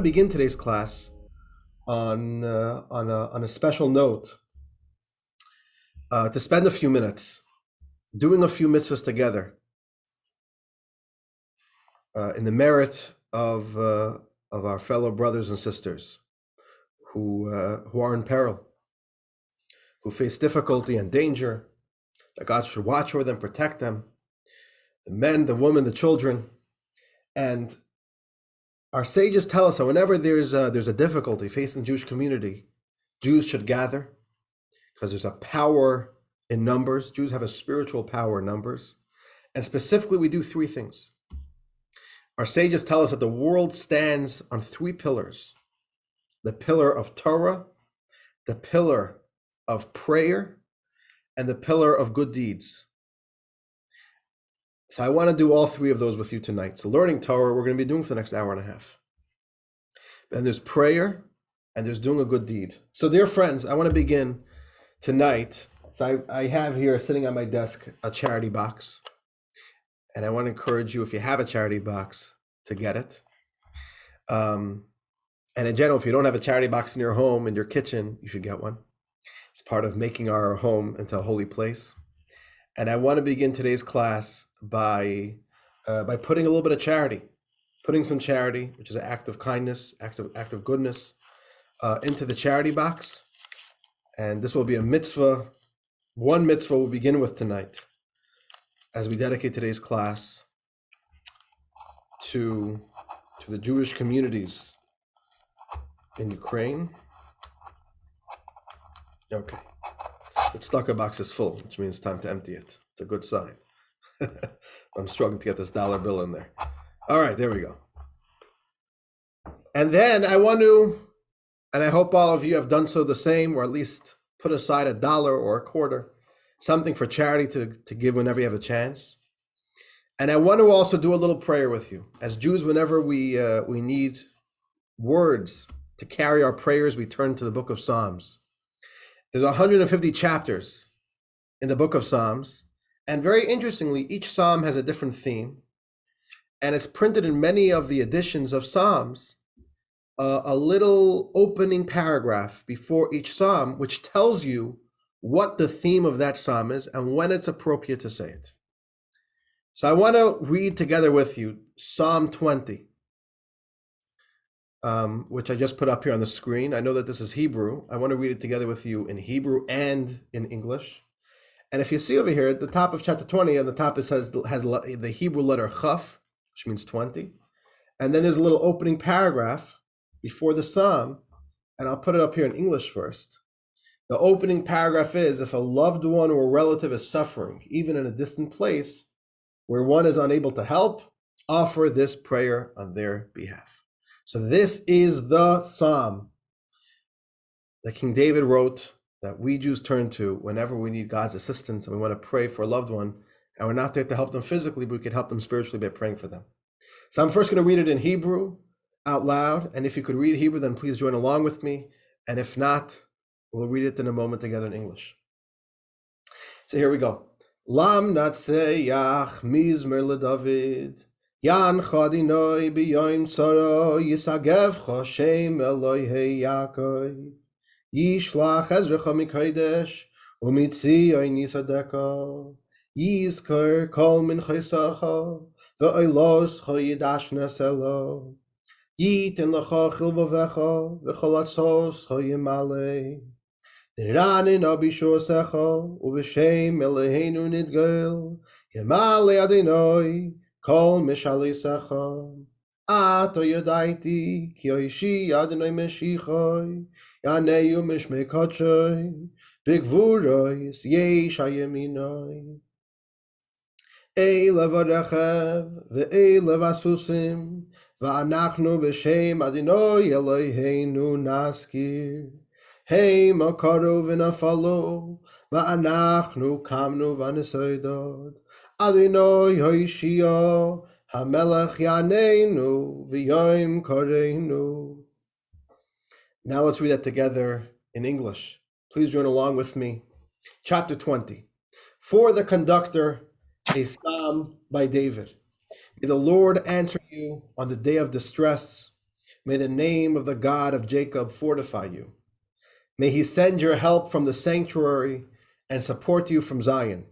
to begin today's class on a special note, to spend a few minutes doing a few mitzvahs together in the merit of our fellow brothers and sisters who are in peril, who face difficulty and danger, that God should watch over them, protect them, the men, the women, the children. And our sages tell us that whenever there's a difficulty facing the Jewish community, Jews should gather because there's a power in numbers. Jews have a spiritual power in numbers. And specifically, we do three things. Our sages tell us that the world stands on three pillars: the pillar of Torah, the pillar of prayer, and the pillar of good deeds. So I want to do all three of those with you tonight. So learning Torah, we're going to be doing for the next hour and a half. And there's prayer, and there's doing a good deed. So dear friends, I want to begin tonight. So I have here sitting on my desk a charity box. And I want to encourage you, if you have a charity box, to get it. And in general, if you don't have a charity box in your home, in your kitchen, you should get one. It's part of making our home into a holy place. And I want to begin today's class by putting a little bit of charity, putting some charity, which is an act of kindness, act of goodness, into the charity box. And this will be a mitzvah. One mitzvah we'll begin with tonight as we dedicate today's class to the Jewish communities in Ukraine. Okay. The tzedakah box is full, which means it's time to empty it. It's a good sign. I'm struggling to get this dollar bill in there. All right, there we go. And then I want to, and I hope all of you have done so the same, or at least put aside $1 or a quarter, something for charity to give whenever you have a chance. And I want to also do a little prayer with you. As Jews, whenever we need words to carry our prayers, we turn to the book of Psalms. There's 150 chapters in the book of Psalms. And very interestingly, each psalm has a different theme. And it's printed in many of the editions of Psalms, a little opening paragraph before each psalm, which tells you what the theme of that psalm is and when it's appropriate to say it. So I want to read together with you Psalm 20. Which I just put up here on the screen. I know that this is Hebrew. I want to read it together with you in Hebrew and in English. And if you see over here at the top of chapter 20, on the top it has the Hebrew letter Chaf, which means 20. And then there's a little opening paragraph before the psalm, and I'll put it up here in English first. The opening paragraph is, if a loved one or relative is suffering, even in a distant place where one is unable to help, offer this prayer on their behalf. So this is the psalm that King David wrote that we Jews turn to whenever we need God's assistance and we want to pray for a loved one, and we're not there to help them physically, but we could help them spiritually by praying for them. So I'm first going to read it in Hebrew out loud, and if you could read Hebrew, then please join along with me, and if not, we'll read it in a moment together in English. So here we go. Lam natseyach mizmer leDavid. Yan chadinoi b'yoim tzara yisagevcha shem Elohei Yaakov. Yishlach ezrecha mikodesh umitzion yisadeka. Yizkor kol minchaisacha ve'oloscha yidashnes elo. Yitin lecha chilvovecha v'cholatzoscha yimalei. Diranin abishosecha uv'shem Eloheinu nidgel yimalei Adonai. Kol mishalisecha, ato yodaiti, ki oishi Adonai meshichoi, yaneyu mishmekotchoi, bigvurois yesh hayeminoi. Eile varechev, ve'eile vasusim, va'anachnu b'shem Adonai Eloheinu naskir. Hey makaru v'nafalo, va'anachnu kamnu v'anisoidod. Adonai Hoshia, Hamelech Yaneinu, V'yom Koreinu. Now let's read that together in English. Please join along with me. Chapter 20. For the conductor, a psalm by David. May the Lord answer you on the day of distress. May the name of the God of Jacob fortify you. May he send your help from the sanctuary and support you from Zion.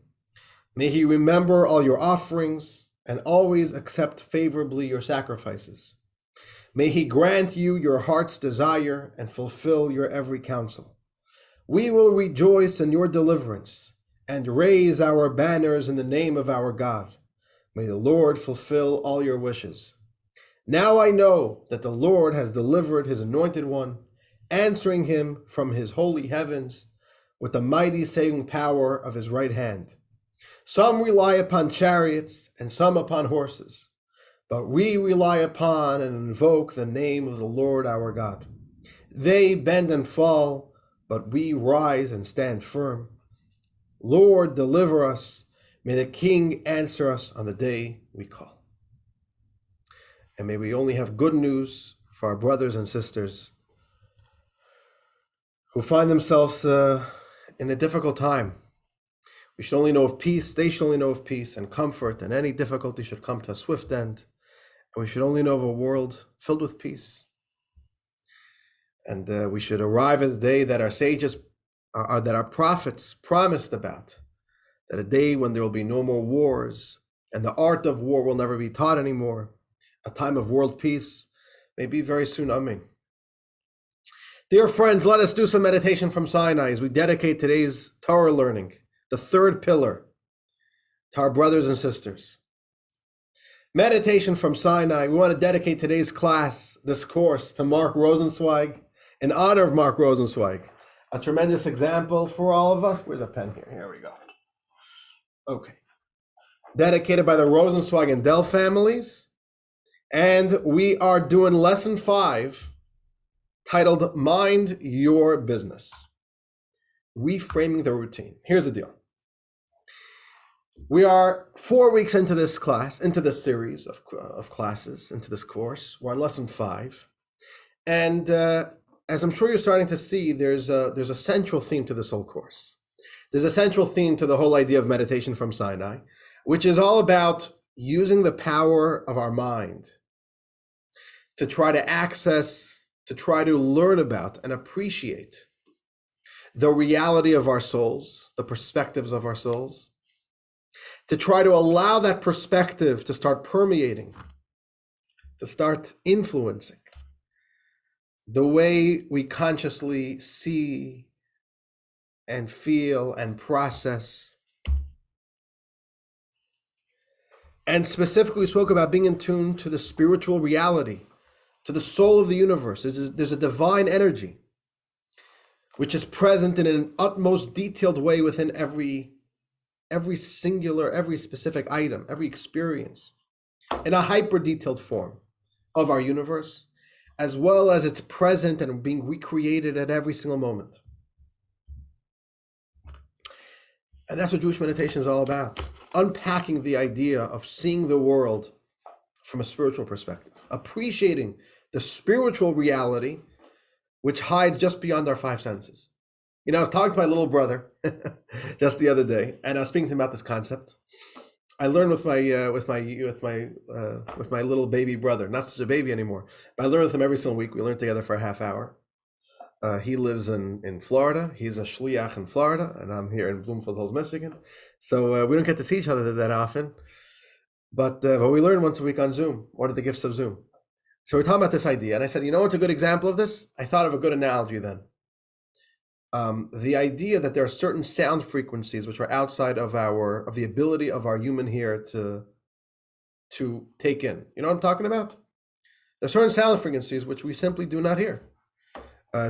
May he remember all your offerings and always accept favorably your sacrifices. May he grant you your heart's desire and fulfill your every counsel. We will rejoice in your deliverance and raise our banners in the name of our God. May the Lord fulfill all your wishes. Now I know that the Lord has delivered his anointed one, answering him from his holy heavens with the mighty saving power of his right hand. Some rely upon chariots and some upon horses, but we rely upon and invoke the name of the Lord our God. They bend and fall, but we rise and stand firm. Lord, deliver us. May the King answer us on the day we call. And may we only have good news for our brothers and sisters who find themselves in a difficult time. We should only know of peace, they should only know of peace and comfort, and any difficulty should come to a swift end. And we should only know of a world filled with peace. And we should arrive at the day that our sages, that our prophets promised about, that a day when there will be no more wars, and the art of war will never be taught anymore. A time of world peace may be very soon coming. Dear friends, let us do some meditation from Sinai as we dedicate today's Torah learning, the third pillar, to our brothers and sisters. Meditation from Sinai. We want to dedicate today's class, this course, to Mark Rosenzweig, in honor of Mark Rosenzweig, a tremendous example for all of us. Where's a pen here? Here we go. Okay. Dedicated by the Rosenzweig and Dell families. And we are doing lesson 5, titled Mind Your Business. Reframing the Routine. Here's the deal. We are 4 weeks into this class, into this series of classes, into this course. We're on lesson 5. And as I'm sure you're starting to see, there's a central theme to this whole course. There's a central theme to the whole idea of meditation from Sinai, which is all about using the power of our mind to try to access, to try to learn about and appreciate the reality of our souls, the perspectives of our souls, to try to allow that perspective to start permeating, to start influencing the way we consciously see and feel and process. And specifically, we spoke about being in tune to the spiritual reality, to the soul of the universe. There's a divine energy which is present in an utmost detailed way within every singular, every specific item, every experience, in a hyper-detailed form of our universe, as well as it's present and being recreated at every single moment. And that's what Jewish meditation is all about. Unpacking the idea of seeing the world from a spiritual perspective, appreciating the spiritual reality which hides just beyond our 5 senses. You know, I was talking to my little brother just the other day, and I was speaking to him about this concept. I learned with my little baby brother, not such a baby anymore, but I learned with him every single week. We learned together for a half hour. He lives in Florida. He's a shliach in Florida, and I'm here in Bloomfield Hills, Michigan. So we don't get to see each other that often, but we learn once a week on Zoom. What are the gifts of Zoom? So we're talking about this idea, and I said, you know what's a good example of this? I thought of a good analogy then. The idea that there are certain sound frequencies which are outside of the ability of our human ear to take in. You know what I'm talking about? There are certain sound frequencies which we simply do not hear.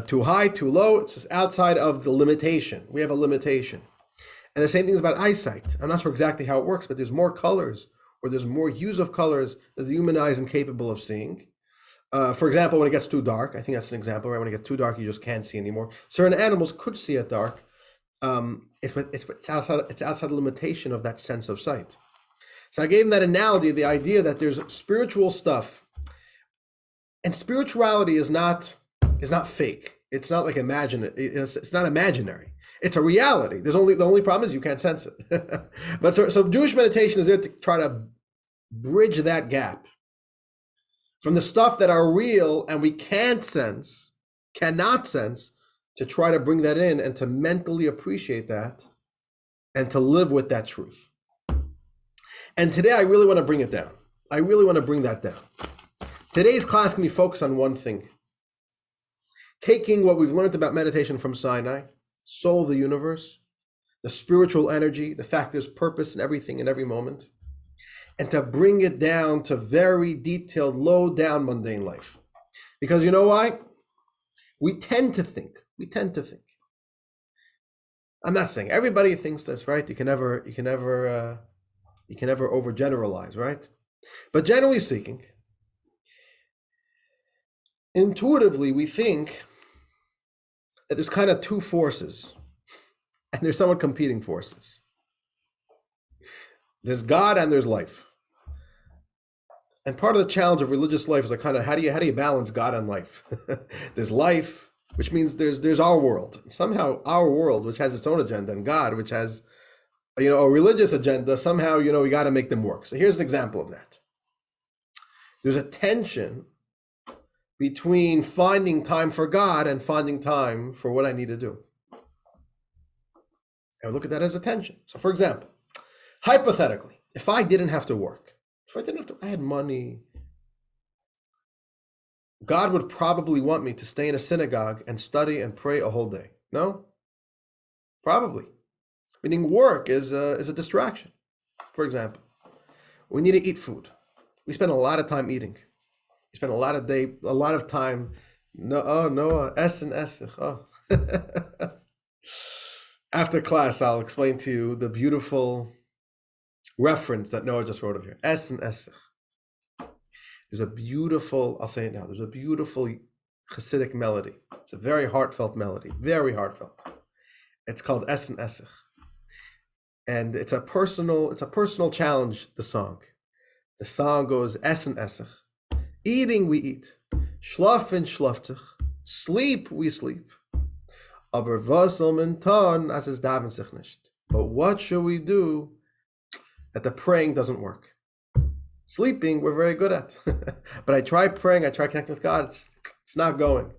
Too high, too low, it's just outside of the limitation. We have a limitation. And the same thing is about eyesight. I'm not sure exactly how it works, but there's more colors, or there's more hues of colors that the human eye is incapable of seeing. For example, when it gets too dark, I think that's an example, right? When it gets too dark, you just can't see anymore. Certain animals could see at dark. It's outside the limitation of that sense of sight. So I gave him that analogy, the idea that there's spiritual stuff, and spirituality is not fake. It's not like it's not imaginary. It's a reality. The only problem is you can't sense it. But so Jewish meditation is there to try to bridge that gap from the stuff that are real and we cannot sense, to try to bring that in and to mentally appreciate that and to live with that truth. And today I really want to bring it down. I really want to bring that down. Today's class can be focused on one thing. Taking what we've learned about meditation from Sinai, soul of the universe, the spiritual energy, the fact there's purpose in everything in every moment, and to bring it down to very detailed, low down mundane life. Because you know why? We tend to think. I'm not saying everybody thinks this, right? You can never overgeneralize, right? But generally speaking, intuitively we think that there's kind of two forces, and there's somewhat competing forces. There's God and there's life. And part of the challenge of religious life is like kind of how do you balance God and life? There's life, which means there's our world. Somehow our world, which has its own agenda, and God, which has a religious agenda, somehow we got to make them work. So here's an example of that. There's a tension between finding time for God and finding time for what I need to do. And look at that as a tension. So for example, hypothetically, if I didn't have to work, I had money, God would probably want me to stay in a synagogue and study and pray a whole day. No? Probably. Meaning work is a distraction. For example, we need to eat food. We spend a lot of time eating. We spend a lot of time. Essen. After class, I'll explain to you the beautiful reference that Noah just wrote up here. Essen. There's a beautiful, I'll say it now, there's a beautiful Hasidic melody. It's a very heartfelt melody, very heartfelt. It's called Essen. And it's a personal challenge, the song. The song goes, Essen. Eating we eat, schlafen schlaftich, sleep we sleep. Aber was soll man tun, als es daven sich nicht? But what should we do that the praying doesn't work? Sleeping, we're very good at. But I try praying, I try connecting with God, it's not going.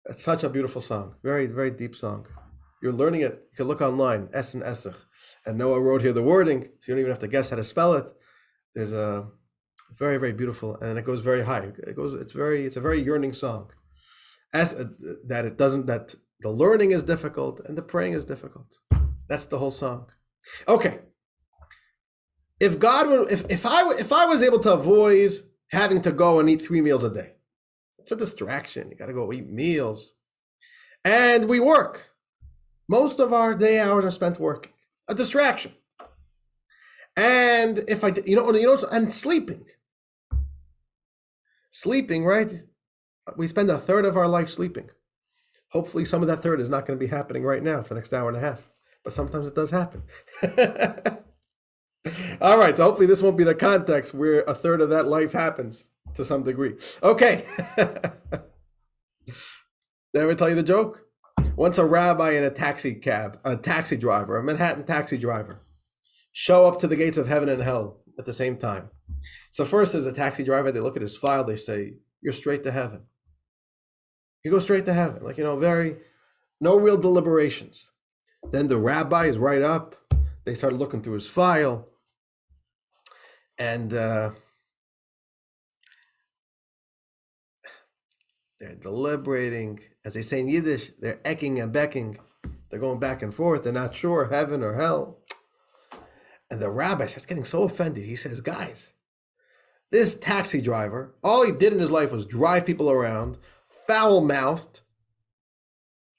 It's such a beautiful song, very, very deep song. You're learning it, you can look online, Essen. And Noah wrote here the wording, so you don't even have to guess how to spell it. There's a very, very beautiful, and it goes very high. It's a very yearning song. That the learning is difficult and the praying is difficult. That's the whole song. Okay. If I was able to avoid having to go and eat 3 meals a day, it's a distraction. You got to go eat meals, and we work. Most of our day hours are spent working. A distraction. And if and sleeping, right? We spend a third of our life sleeping. Hopefully some of that third is not going to be happening right now for the next hour and a half, but sometimes it does happen. All right, so hopefully this won't be the context where a third of that life happens to some degree. Okay. Did I ever tell you the joke? Once a rabbi and a taxi driver, a Manhattan taxi driver, show up to the gates of heaven and hell at the same time. So first, as a taxi driver, they look at his file, they say, "You're straight to heaven." You go straight to heaven, no real deliberations. Then the rabbi is right up. They start looking through his file, and they're deliberating. As they say in Yiddish, they're ecking and becking. They're going back and forth. They're not sure, heaven or hell. And the rabbi starts getting so offended. He says, "Guys, this taxi driver, all he did in his life was drive people around, foul-mouthed.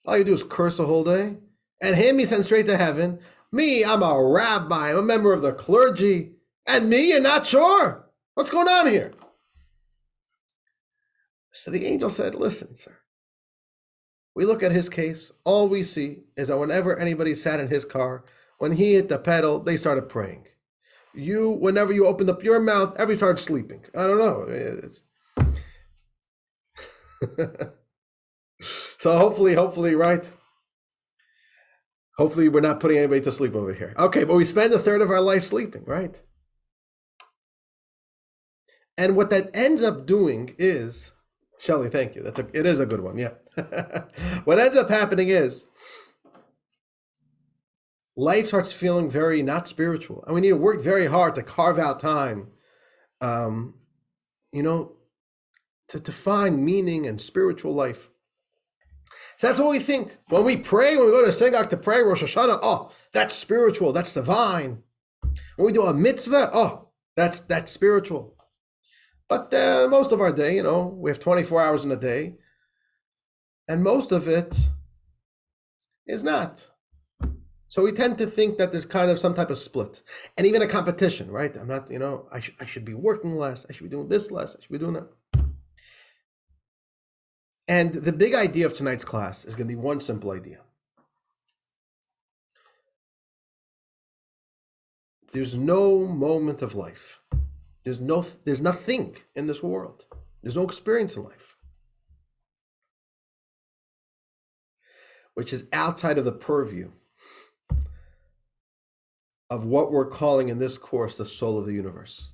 All you do is curse the whole day. And him, he sent straight to heaven. Me, I'm a rabbi, I'm a member of the clergy. And me, you're not sure? What's going on here?" So the angel said, "Listen, sir. We look at his case, all we see is that whenever anybody sat in his car, when he hit the pedal, they started praying. You, whenever you opened up your mouth, everybody started sleeping. I don't know. So hopefully, right? Hopefully we're not putting anybody to sleep over here. Okay, but we spend a third of our life sleeping, right? And what that ends up doing is, Shelley, thank you. It is a good one, yeah. What ends up happening is life starts feeling very not spiritual. And we need to work very hard to carve out time, you know, to find meaning in spiritual life. So that's what we think. When we pray, when we go to the synagogue to pray, Rosh Hashanah, oh, that's spiritual, that's divine. When we do a mitzvah, oh, that's spiritual. But most of our day, we have 24 hours in a day, and most of it is not. So we tend to think that there's kind of some type of split, and even a competition, right? I'm not, I should be working less, I should be doing this less, I should be doing that. And the big idea of tonight's class is going to be one simple idea. There's no moment of life. There's nothing in this world. There's no experience in life which is outside of the purview of what we're calling in this course the soul of the universe.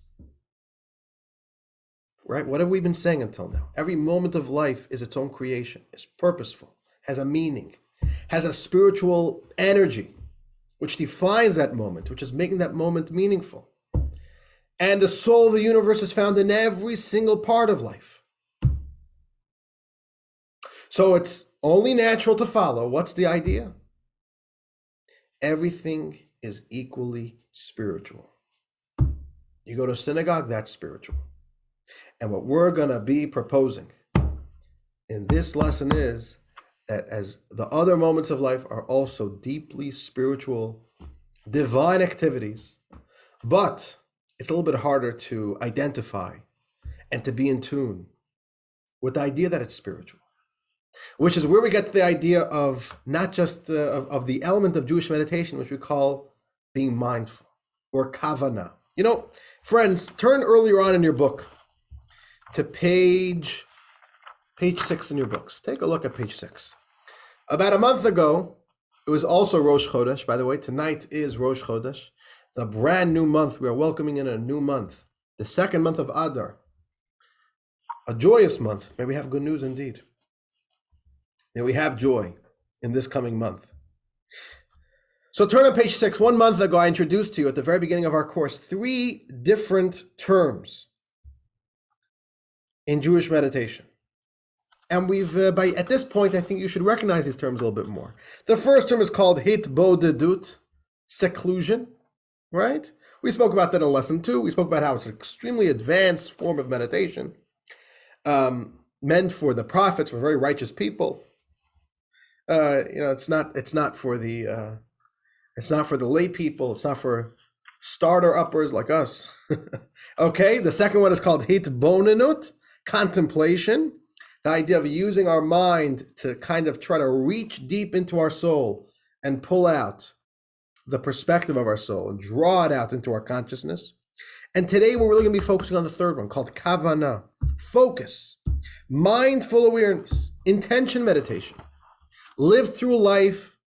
Right? What have we been saying until now? Every moment of life is its own creation, is purposeful, has a meaning, has a spiritual energy, which defines that moment, which is making that moment meaningful. And the soul of the universe is found in every single part of life. So it's only natural to follow. What's the idea? Everything is equally spiritual. You go to synagogue, that's spiritual. And what we're going to be proposing in this lesson is that as the other moments of life are also deeply spiritual, divine activities, but it's a little bit harder to identify and to be in tune with the idea that it's spiritual, which is where we get to the idea of not just of the element of Jewish meditation, which we call being mindful or kavanah. You know, friends, turn earlier on in your book to page 6 in your books. Take a look at page 6. About a month ago, it was also Rosh Chodesh. By the way, tonight is Rosh Chodesh, the brand new month. We are welcoming in a new month, the second month of Adar, a joyous month. May we have good news indeed. May we have joy in this coming month. So turn on page 6. 1 month ago, I introduced to you at the very beginning of our course 3 different terms in Jewish meditation. And we've, at this point, I think you should recognize these terms a little bit more. The first term is called hitbodedut, seclusion, right? We spoke about that in lesson 2. We spoke about how it's an extremely advanced form of meditation, meant for the prophets, for very righteous people. It's not for the lay people. It's not for starter uppers like us. Okay, the second one is called hitbonenut, contemplation. The idea of using our mind to kind of try to reach deep into our soul and pull out the perspective of our soul and draw it out into our consciousness. And today we're really going to be focusing on the third one called kavanah, focus, mindful awareness, intention meditation. Live through life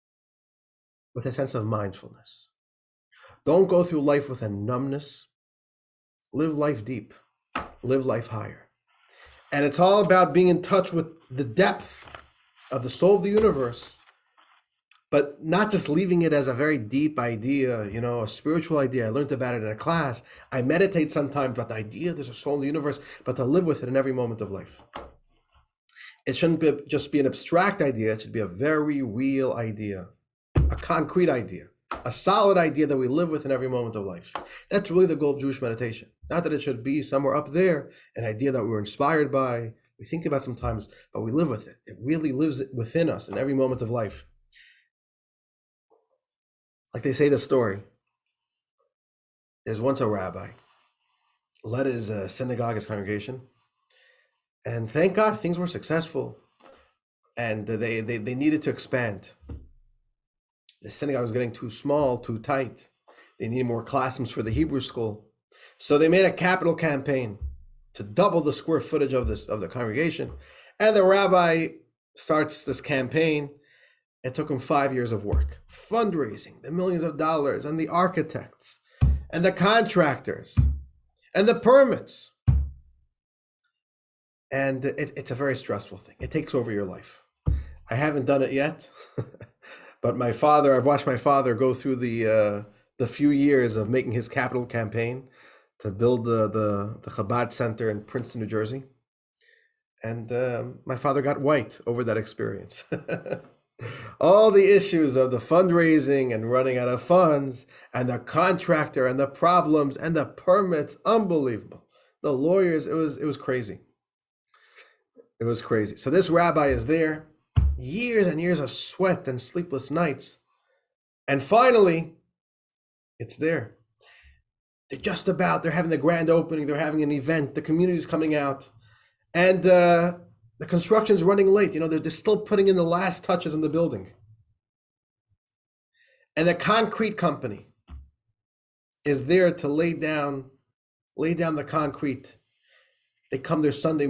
with a sense of mindfulness. Don't go through life with a numbness. Live life deep. Live life higher. And it's all about being in touch with the depth of the soul of the universe, but not just leaving it as a very deep idea, a spiritual idea. I learned about it in a class. I meditate sometimes about the idea there's a soul in the universe, but to live with it in every moment of life. It shouldn't just be an abstract idea. It should be a very real idea, a concrete idea, a solid idea that we live with in every moment of life. That's really the goal of Jewish meditation. Not that it should be somewhere up there, an idea that we were inspired by, we think about sometimes, but we live with it. It really lives within us in every moment of life. Like they say the story, there's once a rabbi, led his synagogue, his congregation, and thank God things were successful, and they needed to expand. The synagogue was getting too small, too tight. They needed more classrooms for the Hebrew school. So they made a capital campaign to double the square footage of the congregation. And the rabbi starts this campaign. It took him 5 years of work, fundraising, the millions of dollars, and the architects, and the contractors, and the permits. And it's a very stressful thing. It takes over your life. I haven't done it yet, but I've watched my father go through the few years of making his capital campaign to build the Chabad Center in Princeton, New Jersey. And my father got white over that experience. All the issues of the fundraising and running out of funds and the contractor and the problems and the permits, unbelievable. The lawyers, it was crazy. It was crazy. So this rabbi is there, years and years of sweat and sleepless nights. And finally, it's there. They're having the grand opening, they're having an event, the community's coming out, and the construction's running late. They're still putting in the last touches in the building. And the concrete company is there to lay down the concrete. They come there Sunday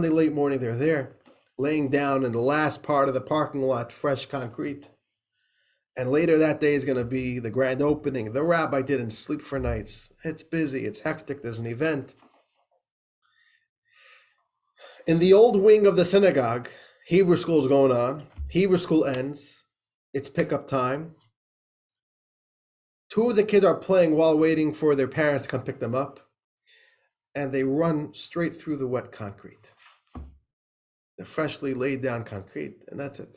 late morning, they're there, laying down in the last part of the parking lot, fresh concrete. And later that day is going to be the grand opening. The rabbi didn't sleep for nights. It's busy, it's hectic, there's an event. In the old wing of the synagogue, Hebrew school is going on. Hebrew school ends. It's pickup time. 2 of the kids are playing while waiting for their parents to come pick them up. And they run straight through the wet concrete. The freshly laid down concrete, and that's it.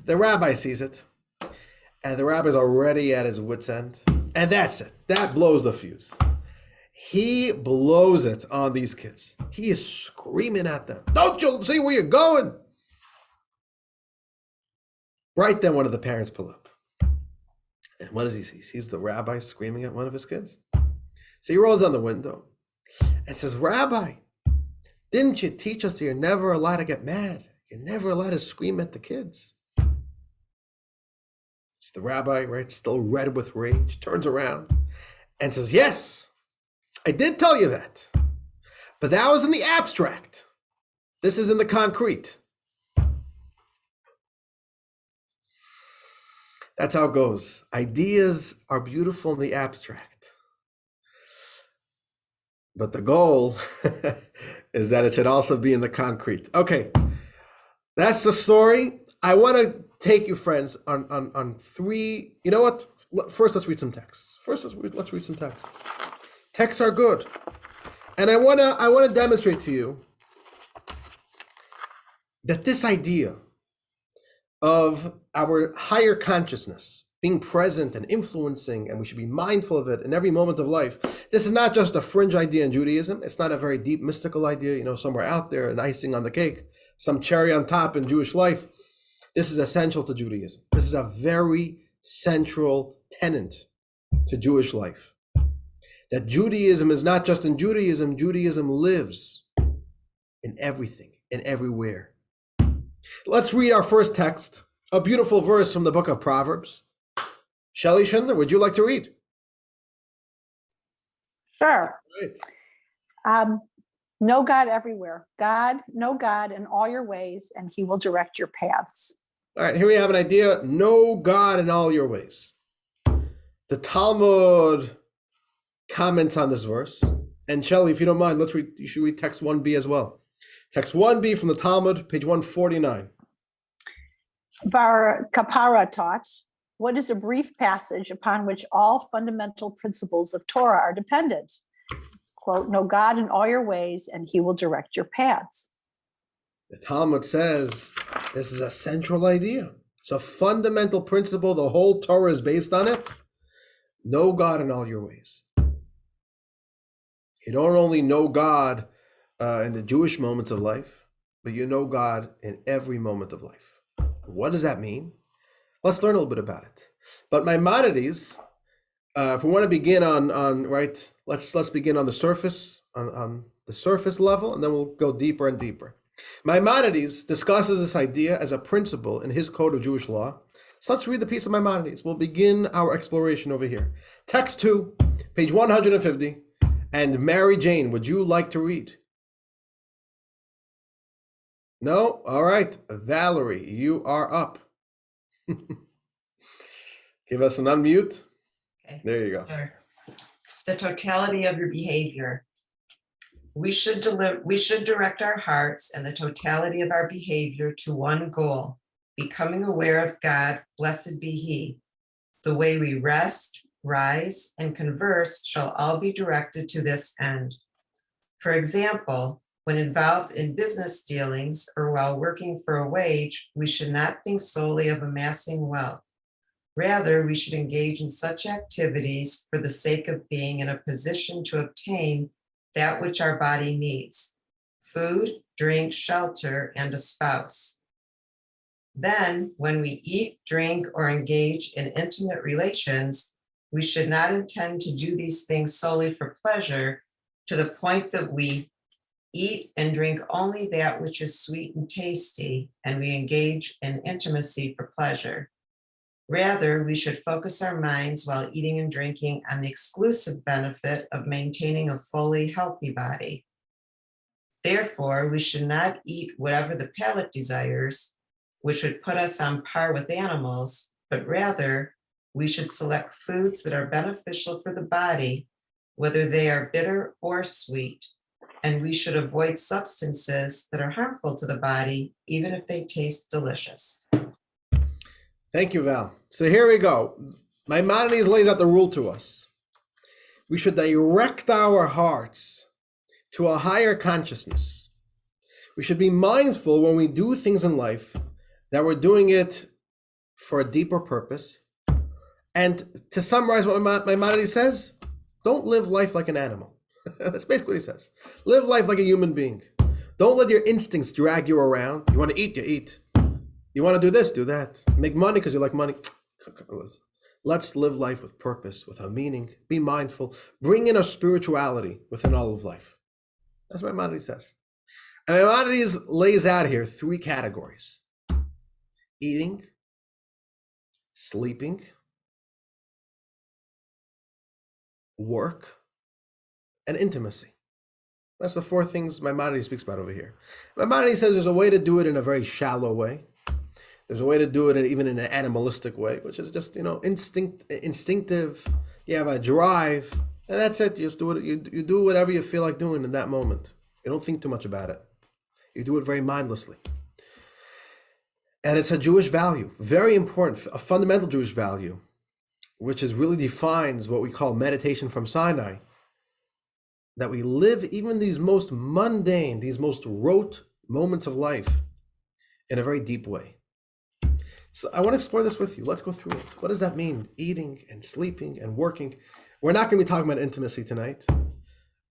The rabbi sees it, and the rabbi's already at his wit's end. And that's it. That blows the fuse. He blows it on these kids. He is screaming at them. Don't you see where you're going? Right then, one of the parents pull up. And what does he see? He sees the rabbi screaming at one of his kids. So he rolls on the window and says, Rabbi, didn't you teach us that you're never allowed to get mad? You're never allowed to scream at the kids. It's the rabbi, right, still red with rage, turns around and says, yes, I did tell you that. But that was in the abstract. This is in the concrete. That's how it goes. Ideas are beautiful in the abstract. But the goal is that it should also be in the concrete. Okay, that's the story. I want to take you, friends, on 3. You know what? First, let's read some texts. Let's read some texts. Texts are good. And I want to demonstrate to you that this idea of our higher consciousness being present and influencing, and we should be mindful of it in every moment of life. This is not just a fringe idea in Judaism. It's not a very deep mystical idea, somewhere out there, an icing on the cake, some cherry on top in Jewish life. This is essential to Judaism. This is a very central tenet to Jewish life. That Judaism is not just in Judaism. Judaism lives in everything, in everywhere. Let's read our first text, a beautiful verse from the book of Proverbs. Shelley Schindler, would you like to read? Sure. Right. Know God everywhere. Know God in all your ways, and he will direct your paths. All right, here we have an idea. Know God in all your ways. The Talmud comments on this verse. And Shelley, if you don't mind, you should read text 1b as well. Text 1b from the Talmud, page 149. Bar Kapara taught, what is a brief passage upon which all fundamental principles of Torah are dependent? Quote, know God in all your ways, and he will direct your paths. The Talmud says this is a central idea. It's a fundamental principle. The whole Torah is based on it. Know God in all your ways. You don't only know God in the Jewish moments of life, but you know God in every moment of life. What does that mean? Let's learn a little bit about it. But Maimonides, if we want to begin on right, let's begin on the surface, on the surface level, and then we'll go deeper and deeper. Maimonides discusses this idea as a principle in his code of Jewish law. So let's read the piece of Maimonides. We'll begin our exploration over here. Text 2, page 150. And Mary Jane, would you like to read? No? All right. Valerie, you are up. Give us an unmute. Okay. There you go. Sure. The totality of your behavior. We should direct our hearts and the totality of our behavior to one goal, becoming aware of God, blessed be He. The way we rest, rise, and converse shall all be directed to this end. For example, when involved in business dealings or while working for a wage, we should not think solely of amassing wealth. Rather, we should engage in such activities for the sake of being in a position to obtain that which our body needs: food, drink, shelter, and a spouse. Then, when we eat, drink, or engage in intimate relations, we should not intend to do these things solely for pleasure, to the point that we eat and drink only that which is sweet and tasty, and we engage in intimacy for pleasure. Rather, we should focus our minds while eating and drinking on the exclusive benefit of maintaining a fully healthy body. Therefore, we should not eat whatever the palate desires, which would put us on par with animals, but rather we should select foods that are beneficial for the body, whether they are bitter or sweet, and we should avoid substances that are harmful to the body, even if they taste delicious. Thank you, Val. So here we go. Maimonides lays out the rule to us. We should direct our hearts to a higher consciousness. We should be mindful when we do things in life that we're doing it for a deeper purpose. And to summarize what Maimonides says, don't live life like an animal. That's basically what he says. Live life like a human being. Don't let your instincts drag you around. You want to eat, you eat. You want to do this, do that. Make money because you like money. Let's live life with purpose, with a meaning. Be mindful. Bring in a spirituality within all of life. That's what Maimonides says. And Maimonides lays out here 3 categories: eating, sleeping, work, and intimacy. That's the 4 things Maimonides speaks about over here. Maimonides says there's a way to do it in a very shallow way. There's a way to do it even in an animalistic way, which is just, instinctive. You have a drive, and that's it. You just do it. You do whatever you feel like doing in that moment. You don't think too much about it. You do it very mindlessly. And it's a Jewish value, very important, a fundamental Jewish value, which is really defines what we call meditation from Sinai. That we live even these most mundane, these most rote moments of life in a very deep way. So I want to explore this with you. Let's go through it. What does that mean? Eating and sleeping and working. We're not going to be talking about intimacy tonight,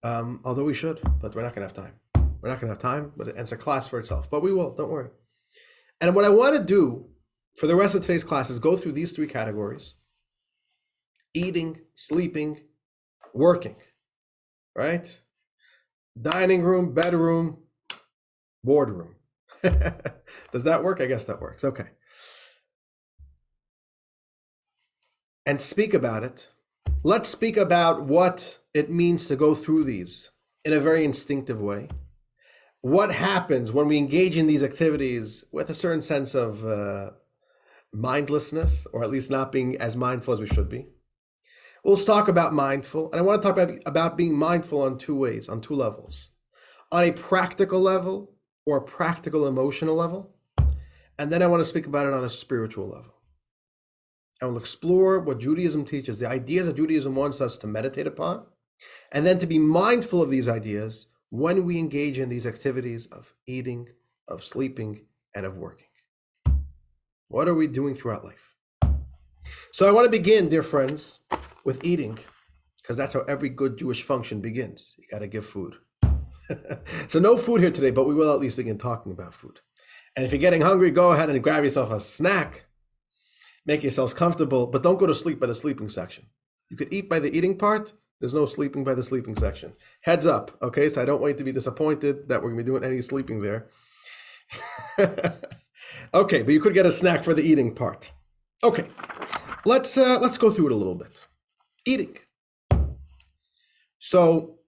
although we should, but we're not going to have time. We're not going to have time, but it's a class for itself. But we will, don't worry. And what I want to do for the rest of today's class is go through these 3 categories: eating, sleeping, working, right? Dining room, bedroom, boardroom. Does that work? I guess that works. Okay. And speak about it. Let's speak about what it means to go through these in a very instinctive way. What happens when we engage in these activities with a certain sense of mindlessness, or at least not being as mindful as we should be. We'll talk about mindful, and I want to talk about being mindful on 2 ways, on 2 levels. On a practical level or a practical emotional level, and then I want to speak about it on a spiritual level. I will explore what Judaism teaches, the ideas that Judaism wants us to meditate upon, and then to be mindful of these ideas when we engage in these activities of eating, of sleeping, and of working. What are we doing throughout life? So I want to begin, dear friends, with eating, because that's how every good Jewish function begins. You got to give food. So no food here today, but we will at least begin talking about food. And if you're getting hungry, go ahead and grab yourself a snack. Make yourselves comfortable, but don't go to sleep by the sleeping section. You could eat by the eating part. There's no sleeping by the sleeping section. Heads up, okay? So I don't want you to be disappointed that we're going to be doing any sleeping there. Okay, but you could get a snack for the eating part. Okay, let's go through it a little bit. Eating. So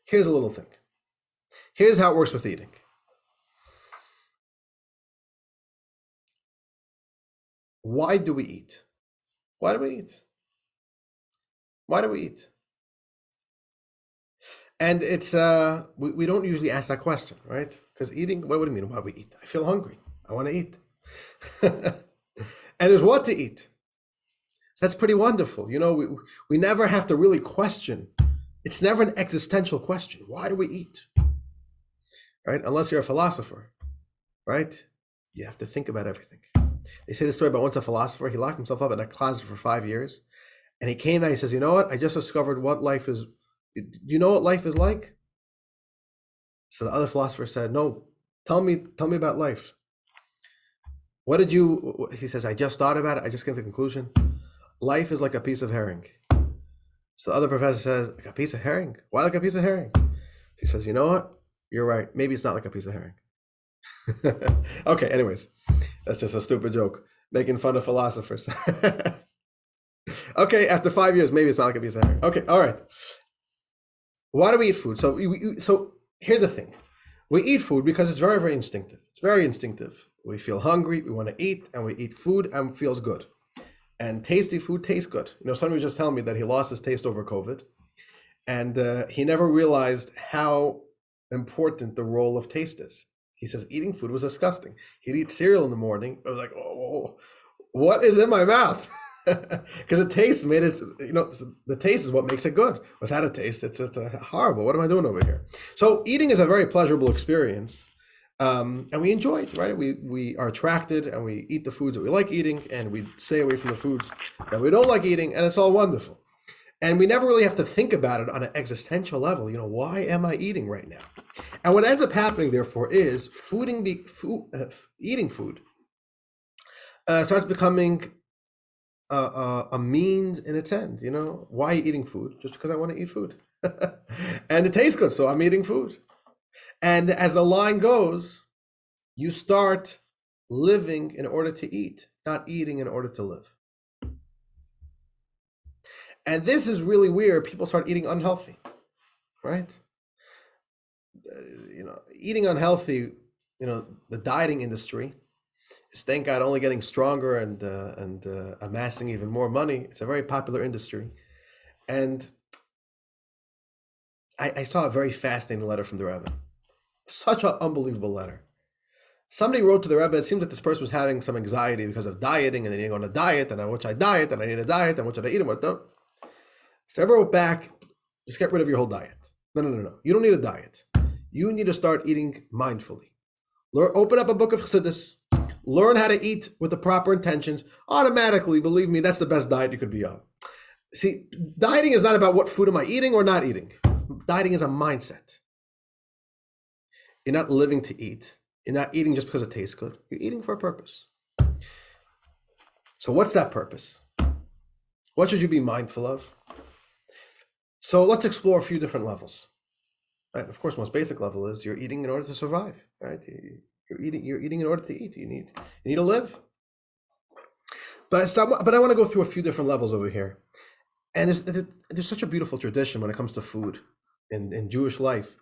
here's a little thing. Here's how it works with eating. Why do we eat? Why do we eat? Why do we eat? And it's we don't usually ask that question, right? Because eating, what do you mean? Why do we eat? I feel hungry. I want to eat. And there's what to eat. So that's pretty wonderful. We never have to really question. It's never an existential question. Why do we eat? Right? Unless you're a philosopher, right? You have to think about everything. They say the story about once a philosopher, he locked himself up in a closet for 5 years. And he came out, he says, you know what? I just discovered what life is. Do you know what life is like? So the other philosopher said, no, tell me about life. He says, I just thought about it. I just came to the conclusion. Life is like a piece of herring. So the other professor says, like a piece of herring? Why like a piece of herring? He says, you know what? You're right. Maybe it's not like a piece of herring. Okay, anyways, that's just a stupid joke, making fun of philosophers. Okay, after 5 years, maybe it's not like a piece of herring. Okay, all right. Why do we eat food? So here's the thing. We eat food because it's very, very instinctive. It's very instinctive. We feel hungry, we want to eat, and we eat food and it feels good. And tasty food tastes good. Somebody was just telling me that he lost his taste over COVID. And he never realized how important the role of taste is. He says eating food was disgusting. He'd eat cereal in the morning. I was like, oh, what is in my mouth? Because the taste made it, the taste is what makes it good. Without a taste, it's horrible. What am I doing over here? So eating is a very pleasurable experience. And we enjoy it, right? We are attracted and we eat the foods that we like eating and we stay away from the foods that we don't like eating, and it's all wonderful. And we never really have to think about it on an existential level. Why am I eating right now? And what ends up happening, therefore, is eating food starts becoming a means in its end. Why are you eating food? Just because I want to eat food. And it tastes good, so I'm eating food. And as the line goes, you start living in order to eat, not eating in order to live. And this is really weird. People start eating unhealthy, right? Eating unhealthy, the dieting industry is, thank God, only getting stronger and amassing even more money. It's a very popular industry. And I saw a very fascinating letter from the Rebbe. Such an unbelievable letter. Somebody wrote to the Rebbe, it seems that this person was having some anxiety because of dieting, and they need to go on a diet, and what should I diet, and I need a diet, and what should I eat, and what don't. So I wrote back, just get rid of your whole diet. No. You don't need a diet. You need to start eating mindfully. Open up a book of Chassidus. Learn how to eat with the proper intentions. Automatically, believe me, that's the best diet you could be on. See, dieting is not about what food am I eating or not eating. Dieting is a mindset. You're not living to eat. You're not eating just because it tastes good. You're eating for a purpose. So what's that purpose? What should you be mindful of? So let's explore a few different levels. Right? Of course, most basic level is you're eating in order to survive. Right? You're eating in order to eat. You need to live. But I want to go through a few different levels over here. And there's such a beautiful tradition when it comes to food in Jewish life,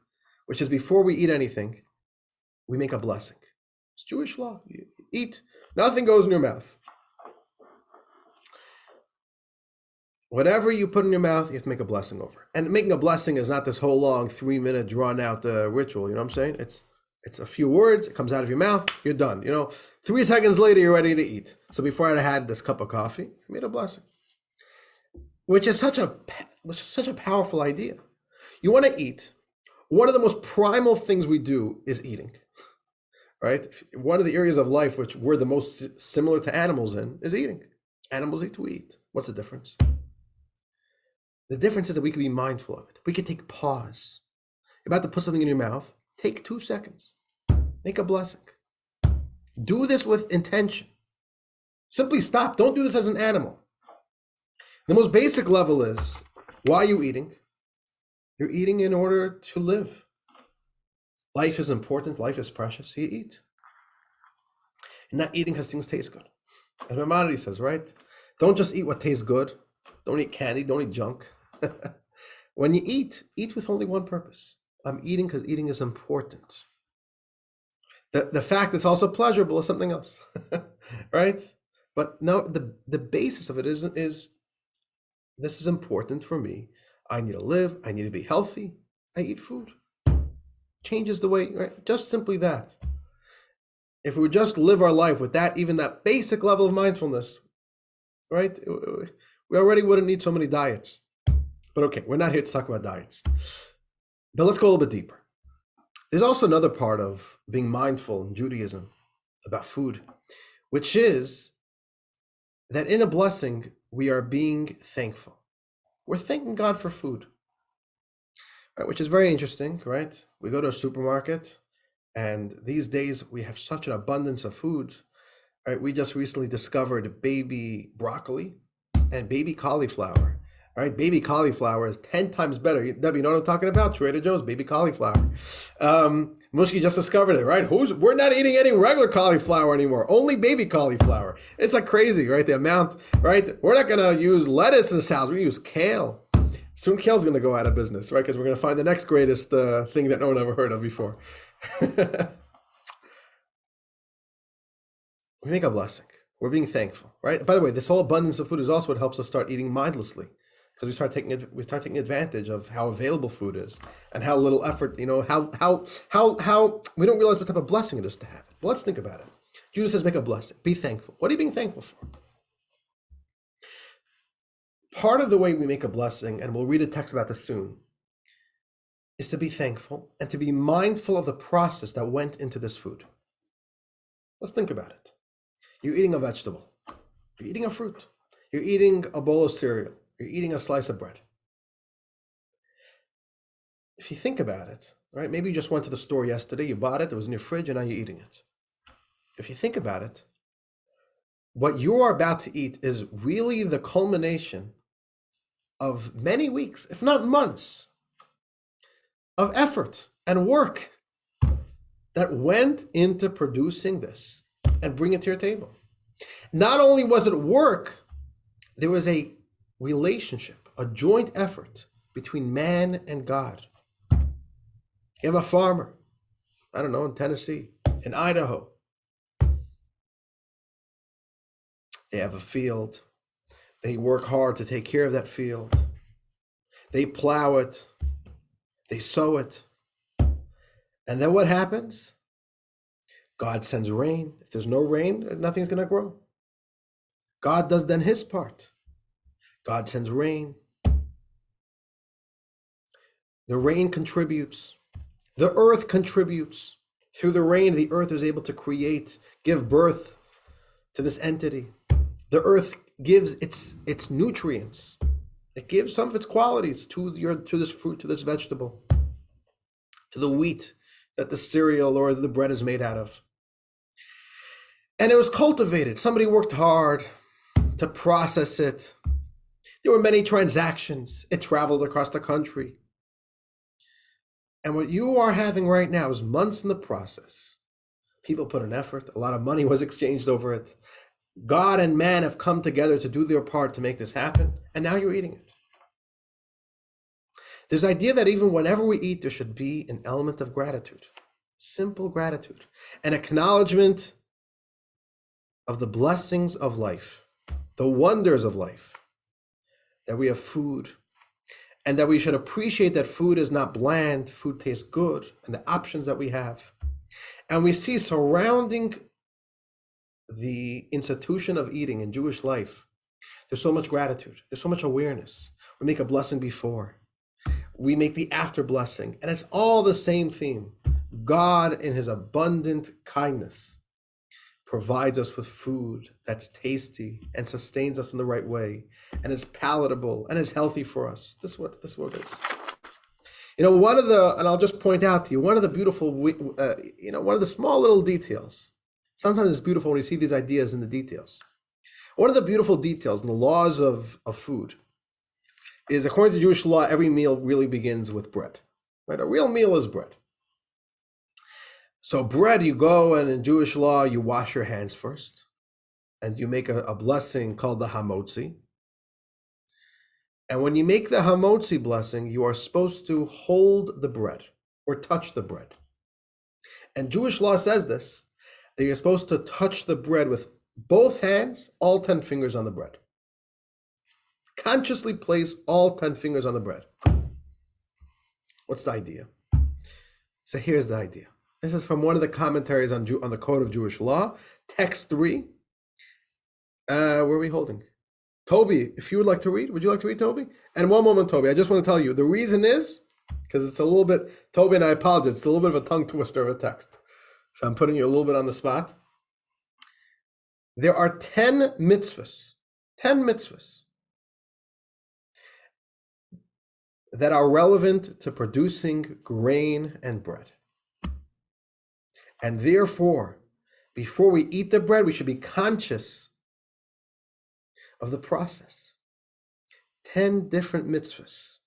which is before we eat anything, we make a blessing. It's Jewish law. You eat, nothing goes in your mouth. Whatever you put in your mouth, you have to make a blessing over. And making a blessing is not this whole long 3-minute drawn out ritual. You know what I'm saying? It's a few words. It comes out of your mouth. You're done. 3 seconds later, you're ready to eat. So before I had this cup of coffee, I made a blessing, which is such a powerful idea. You want to eat. One of the most primal things we do is eating, right? One of the areas of life which we're the most similar to animals in is eating. Animals eat, we eat. What's the difference? The difference is that we can be mindful of it. We can take pause. You're about to put something in your mouth. Take 2 seconds. Make a blessing. Do this with intention. Simply stop. Don't do this as an animal. The most basic level is, why are you eating? You're eating in order to live. Life is important. Life is precious. So you eat. You're not eating because things taste good. As Maimonides says, right? Don't just eat what tastes good. Don't eat candy. Don't eat junk. When you eat with only one purpose. I'm eating because eating is important. The fact it's also pleasurable is something else, right? But no, the basis of it is this is important for me. I need to live. I need to be healthy. I eat food. Changes the way, right? Just simply that. If we would just live our life with that, even that basic level of mindfulness, right? We already wouldn't need so many diets. But okay, we're not here to talk about diets. But let's go a little bit deeper. There's also another part of being mindful in Judaism about food, which is that in a blessing, we are being thankful. We're thanking God for food, right? Which is very interesting, right? We go to a supermarket, and these days we have such an abundance of foods, right? We just recently discovered baby broccoli and baby cauliflower. Right, baby cauliflower is 10 times better. Debbie, you know what I'm talking about? Trader Joe's baby cauliflower. Mushki just discovered it, right? We're not eating any regular cauliflower anymore, only baby cauliflower. It's like crazy, right? The amount, right? We're not gonna use lettuce in the salad, we use kale. Soon kale's gonna go out of business, right? Because we're gonna find the next greatest thing that no one ever heard of before. We make a blessing. We're being thankful, right? By the way, this whole abundance of food is also what helps us start eating mindlessly. Because we start taking advantage of how available food is and how little effort, how we don't realize what type of blessing it is to have it. But let's think about it. Judah says, make a blessing, be thankful. What are you being thankful for? Part of the way we make a blessing, and we'll read a text about this soon, is to be thankful and to be mindful of the process that went into this food. Let's think about it. You're eating a vegetable. You're eating a fruit. You're eating a bowl of cereal. You're eating a slice of bread. If you think about it, right? Maybe you just went to the store yesterday, you bought it, it was in your fridge, and now you're eating it. If you think about it, what you are about to eat is really the culmination of many weeks, if not months, of effort and work that went into producing this and bring it to your table. Not only was it work, there was a relationship, a joint effort between man and God. You have a farmer, I don't know, in Tennessee, in Idaho. They have a field. They work hard to take care of that field. They plow it. They sow it. And then what happens? God sends rain. If there's no rain, nothing's going to grow. God does then his part. God sends rain. The rain contributes. The earth contributes. Through the rain, the earth is able to create, give birth to this entity. The earth gives its nutrients. It gives some of its qualities to this fruit, to this vegetable, to the wheat that the cereal or the bread is made out of. And it was cultivated. Somebody worked hard to process it. There were many transactions. It traveled across the country. And what you are having right now is months in the process. People put an effort. A lot of money was exchanged over it. God and man have come together to do their part to make this happen. And now you're eating it. There's the idea that even whenever we eat, there should be an element of gratitude. Simple gratitude. An acknowledgement of the blessings of life, the wonders of life, that we have food, and that we should appreciate that food is not bland, food tastes good, and the options that we have. And we see surrounding the institution of eating in Jewish life, there's so much gratitude, there's so much awareness. We make a blessing before, we make the after blessing, and it's all the same theme. God, in his abundant kindness, provides us with food that's tasty and sustains us in the right way, and is palatable and is healthy for us. This is what it is. And I'll just point out to you, one of the beautiful, one of the small little details. Sometimes it's beautiful when you see these ideas in the details. One of the beautiful details in the laws of food is, according to Jewish law, every meal really begins with bread. Right? A real meal is bread. So bread, you go, and in Jewish law, you wash your hands first, and you make a blessing called the hamotzi. And when you make the hamotzi blessing, you are supposed to hold the bread or touch the bread. And Jewish law says this, that you're supposed to touch the bread with both hands, all 10 fingers on the bread. Consciously place all 10 fingers on the bread. What's the idea? So here's the idea. This is from one of the commentaries on the Code of Jewish Law, text 3. Where are we holding? Toby, if you would like to read, would you like to read, Toby? And one moment, Toby, I just want to tell you, the reason is, because it's a little bit, Toby, and I apologize, it's a little bit of a tongue twister of a text. So I'm putting you a little bit on the spot. There are 10 mitzvahs that are relevant to producing grain and bread. And therefore, before we eat the bread, we should be conscious of the process. 10 different mitzvahs,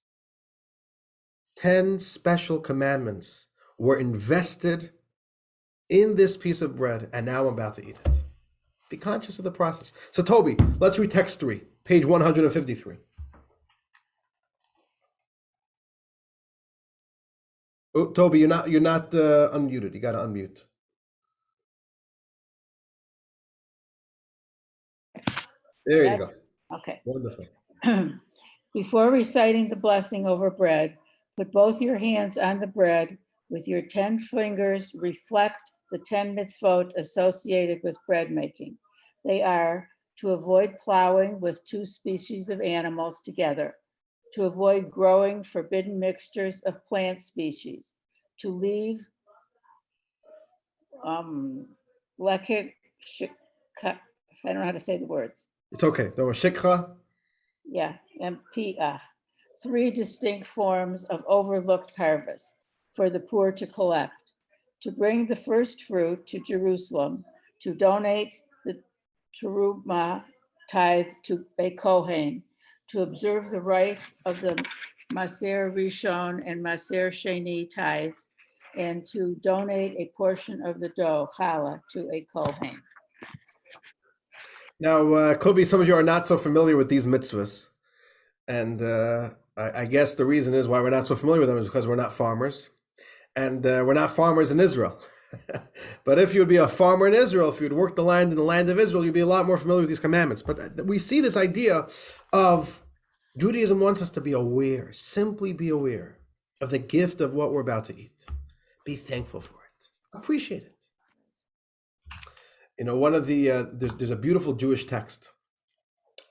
10 special commandments were invested in this piece of bread, and now I'm about to eat it. Be conscious of the process. So Toby, let's read text 3, page 153. Oh, Toby, you're not unmuted. You got to unmute. There you go. Okay. Wonderful. Before reciting the blessing over bread, put both your hands on the bread. With your 10 fingers, reflect the 10 mitzvot associated with bread making. They are to avoid plowing with 2 species of animals together, to avoid growing forbidden mixtures of plant species, to leave lekik, I don't know how to say the words. It's okay. Don't worry. Shikha. Yeah, and pia, 3 distinct forms of overlooked harvest for the poor to collect, to bring the first fruit to Jerusalem, to donate the teruma tithe to a Kohen, to observe the rites of the Maser Rishon and Maser Sheni tithe, and to donate a portion of the dough, challah, to a Kohen. Now, Kobe, some of you are not so familiar with these mitzvahs. And I guess the reason is why we're not so familiar with them is because we're not farmers. And we're not farmers in Israel. But if you would be a farmer in Israel, if you would work the land in the land of Israel, you'd be a lot more familiar with these commandments. But we see this idea of Judaism wants us to be aware, simply be aware of the gift of what we're about to eat. Be thankful for it. Appreciate it. You know, one of the, there's a beautiful Jewish text,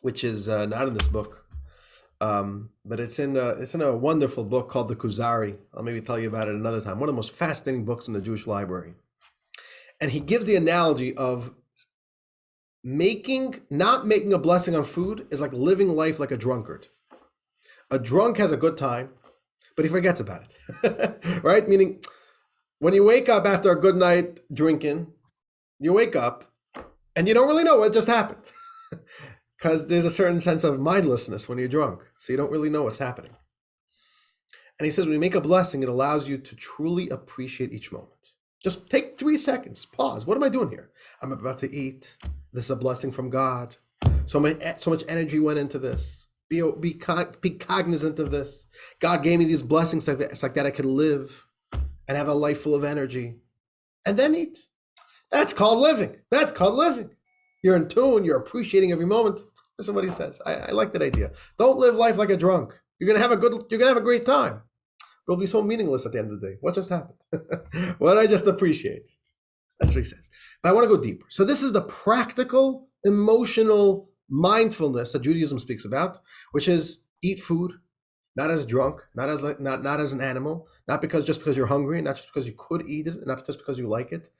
which is not in this book, but it's in a wonderful book called the Kuzari. I'll maybe tell you about it another time. One of the most fascinating books in the Jewish library. And he gives the analogy of not making a blessing on food is like living life like a drunkard. A drunk has a good time, but he forgets about it, right? Meaning, when you wake up after a good night drinking, you wake up and you don't really know what just happened because there's a certain sense of mindlessness when you're drunk. So you don't really know what's happening. And he says, when you make a blessing, it allows you to truly appreciate each moment. Just take 3 seconds, pause. What am I doing here? I'm about to eat. This is a blessing from God. So much energy went into this. Be cognizant of this. God gave me these blessings like that I could live and have a life full of energy. And then eat. That's called living. That's called living. You're in tune. You're appreciating every moment. Listen to what he says. I like that idea. Don't live life like a drunk. You're gonna have a great time. It'll be so meaningless at the end of the day. What just happened? What I just appreciate. That's what he says. But I want to go deeper. So this is the practical, emotional mindfulness that Judaism speaks about, which is eat food, not as drunk, not as an animal, not just because you're hungry, not just because you could eat it, not just because you like it,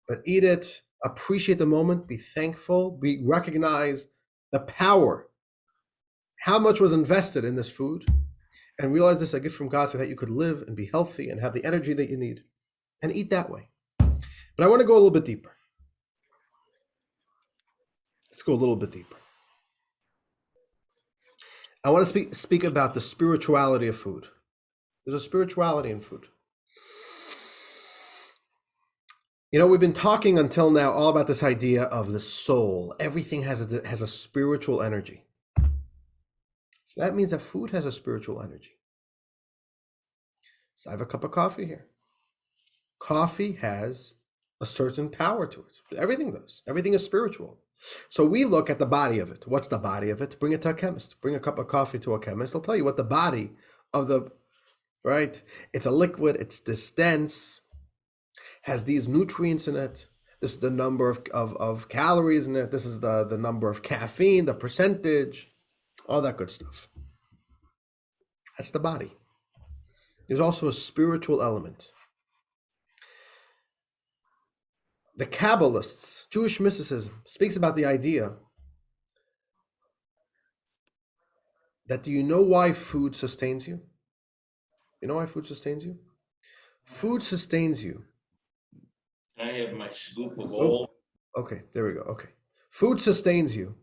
but eat it, appreciate the moment, be thankful, recognize the power, how much was invested in this food, and realize this is a gift from God so that you could live and be healthy and have the energy that you need, and eat that way. But I want to go a little bit deeper. Let's go a little bit deeper. I want to speak about the spirituality of food. There's a spirituality in food. You know, we've been talking until now all about this idea of the soul. Everything has a spiritual energy. So that means that food has a spiritual energy. So I have a cup of coffee here. Coffee has a certain power to it. Everything does. Everything is spiritual. So we look at the body of it. What's the body of it? Bring it to a chemist. Bring a cup of coffee to a chemist. They'll tell you what the body of the right? It's a liquid, it's this dense, has these nutrients in it. This is the number of calories in it. This is the number of caffeine, the percentage, all that good stuff. That's the body. There's also a spiritual element. The Kabbalists, Jewish mysticism, speaks about the idea that do you know why food sustains you? You know why food sustains you? Food sustains you. I have my scoop of Oh, oil. okay, there we go. Okay. Food sustains you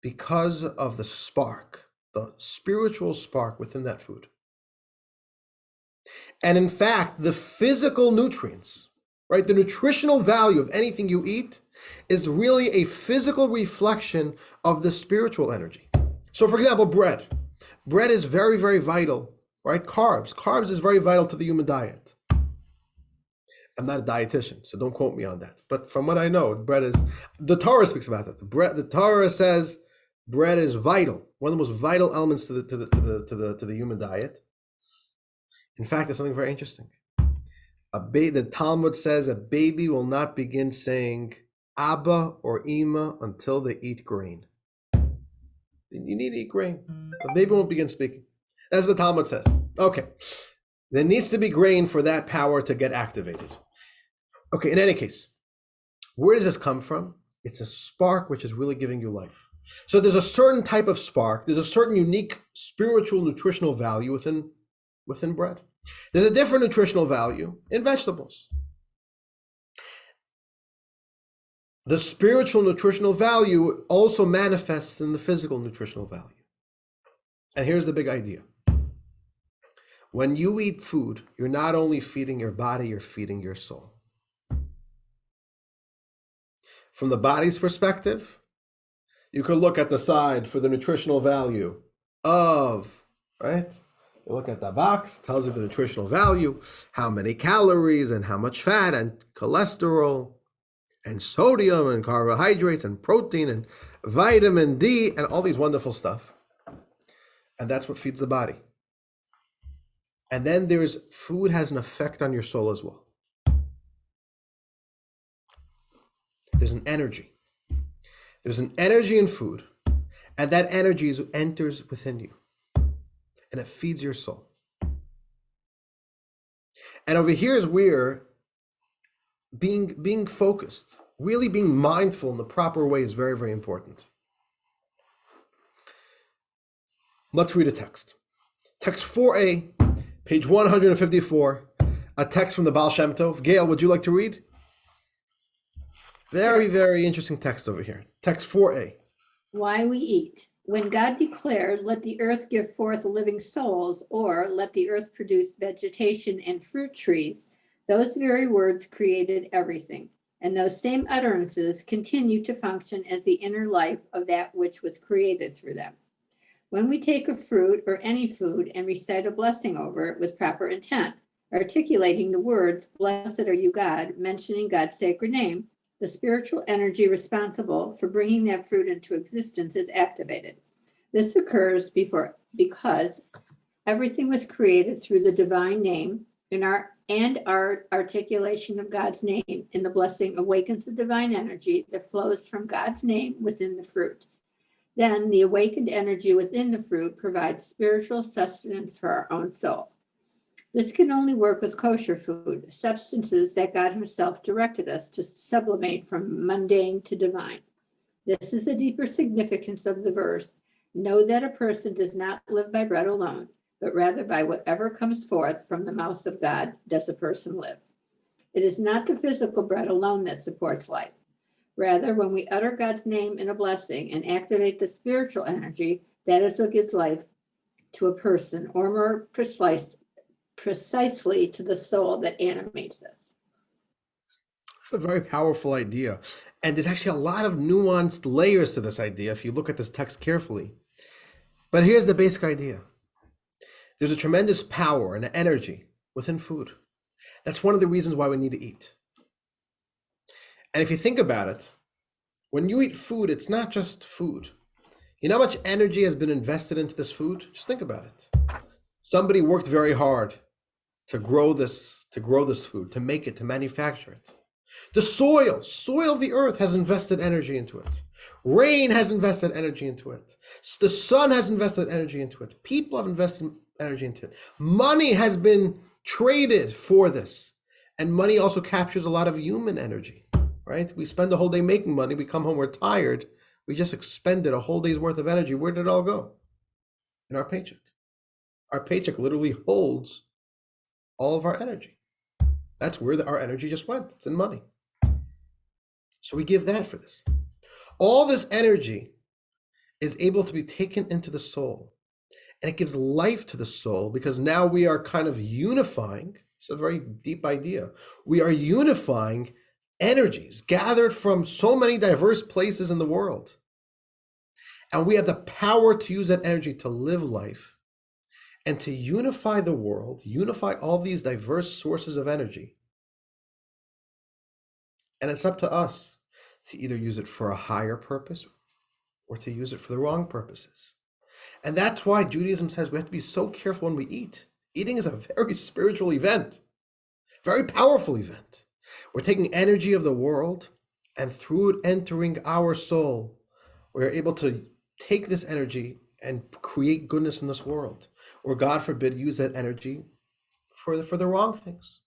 because of the spark, the spiritual spark within that food. And in fact, the physical nutrients, right, the nutritional value of anything you eat is really a physical reflection of the spiritual energy. So for example, bread. Bread is very, very vital, right? Carbs is very vital to the human diet. I'm not a dietitian, so don't quote me on that. But from what I know, bread is, the Torah speaks about that. The Torah says bread is vital, one of the most vital elements to the human diet. In fact, there's something very interesting. The Talmud says a baby will not begin saying Abba or Ima until they eat grain. You need to eat grain. A baby won't begin speaking. That's what the Talmud says. Okay. There needs to be grain for that power to get activated. Okay, in any case, where does this come from? It's a spark which is really giving you life. So there's a certain type of spark. There's a certain unique spiritual nutritional value within bread. There's a different nutritional value in vegetables. The spiritual nutritional value also manifests in the physical nutritional value. And here's the big idea. When you eat food, you're not only feeding your body, you're feeding your soul. From the body's perspective, you could look at the side for the nutritional value of, right? You look at the box, tells you the nutritional value, how many calories and how much fat and cholesterol and sodium and carbohydrates and protein and vitamin D and all these wonderful stuff. And that's what feeds the body. And then food has an effect on your soul as well. There's an energy. There's an energy in food, and that energy enters within you, and it feeds your soul. And over here is where being focused, really being mindful in the proper way is very, very important. Let's read a text. Text 4a, page 154, a text from the Baal Shem Tov. Gail, would you like to read? Very, very interesting text over here. Text 4a. Why we eat. When God declared, let the earth give forth living souls, or let the earth produce vegetation and fruit trees, those very words created everything. And those same utterances continue to function as the inner life of that which was created through them. When we take a fruit or any food and recite a blessing over it with proper intent, articulating the words, blessed are you, God, mentioning God's sacred name, the spiritual energy responsible for bringing that fruit into existence is activated. This occurs because everything was created through the divine name, and our articulation of God's name in the blessing awakens the divine energy that flows from God's name within the fruit. Then the awakened energy within the fruit provides spiritual sustenance for our own soul. This can only work with kosher food, substances that God himself directed us to sublimate from mundane to divine. This is the deeper significance of the verse. Know that a person does not live by bread alone, but rather by whatever comes forth from the mouth of God does a person live. It is not the physical bread alone that supports life. Rather, when we utter God's name in a blessing and activate the spiritual energy, that is what gives life to a person, or more precisely to the soul that animates us. It's a very powerful idea. And there's actually a lot of nuanced layers to this idea if you look at this text carefully. But here's the basic idea. There's a tremendous power and energy within food. That's one of the reasons why we need to eat. And if you think about it, when you eat food, it's not just food. You know how much energy has been invested into this food? Just think about it. Somebody worked very hard to grow this food, to make it, to manufacture it. The soil of the earth has invested energy into it. Rain has invested energy into it. The sun has invested energy into it. People have invested energy into it. Money has been traded for this. And money also captures a lot of human energy, right? We spend the whole day making money. We come home, we're tired. We just expended a whole day's worth of energy. Where did it all go? In our paycheck. Our paycheck literally holds all of our energy. That's where our energy just went. It's in money. So we give that for this. All this energy is able to be taken into the soul, and it gives life to the soul, because now we are kind of unifying. It's a very deep idea. We are unifying energies gathered from so many diverse places in the world. And we have the power to use that energy to live life and to unify the world, unify all these diverse sources of energy. And it's up to us to either use it for a higher purpose or to use it for the wrong purposes. And that's why Judaism says we have to be so careful when we eat. Eating is a very spiritual event, very powerful event. We're taking energy of the world, and through it entering our soul, we're able to take this energy and create goodness in this world. Or God forbid, use that energy for the wrong things.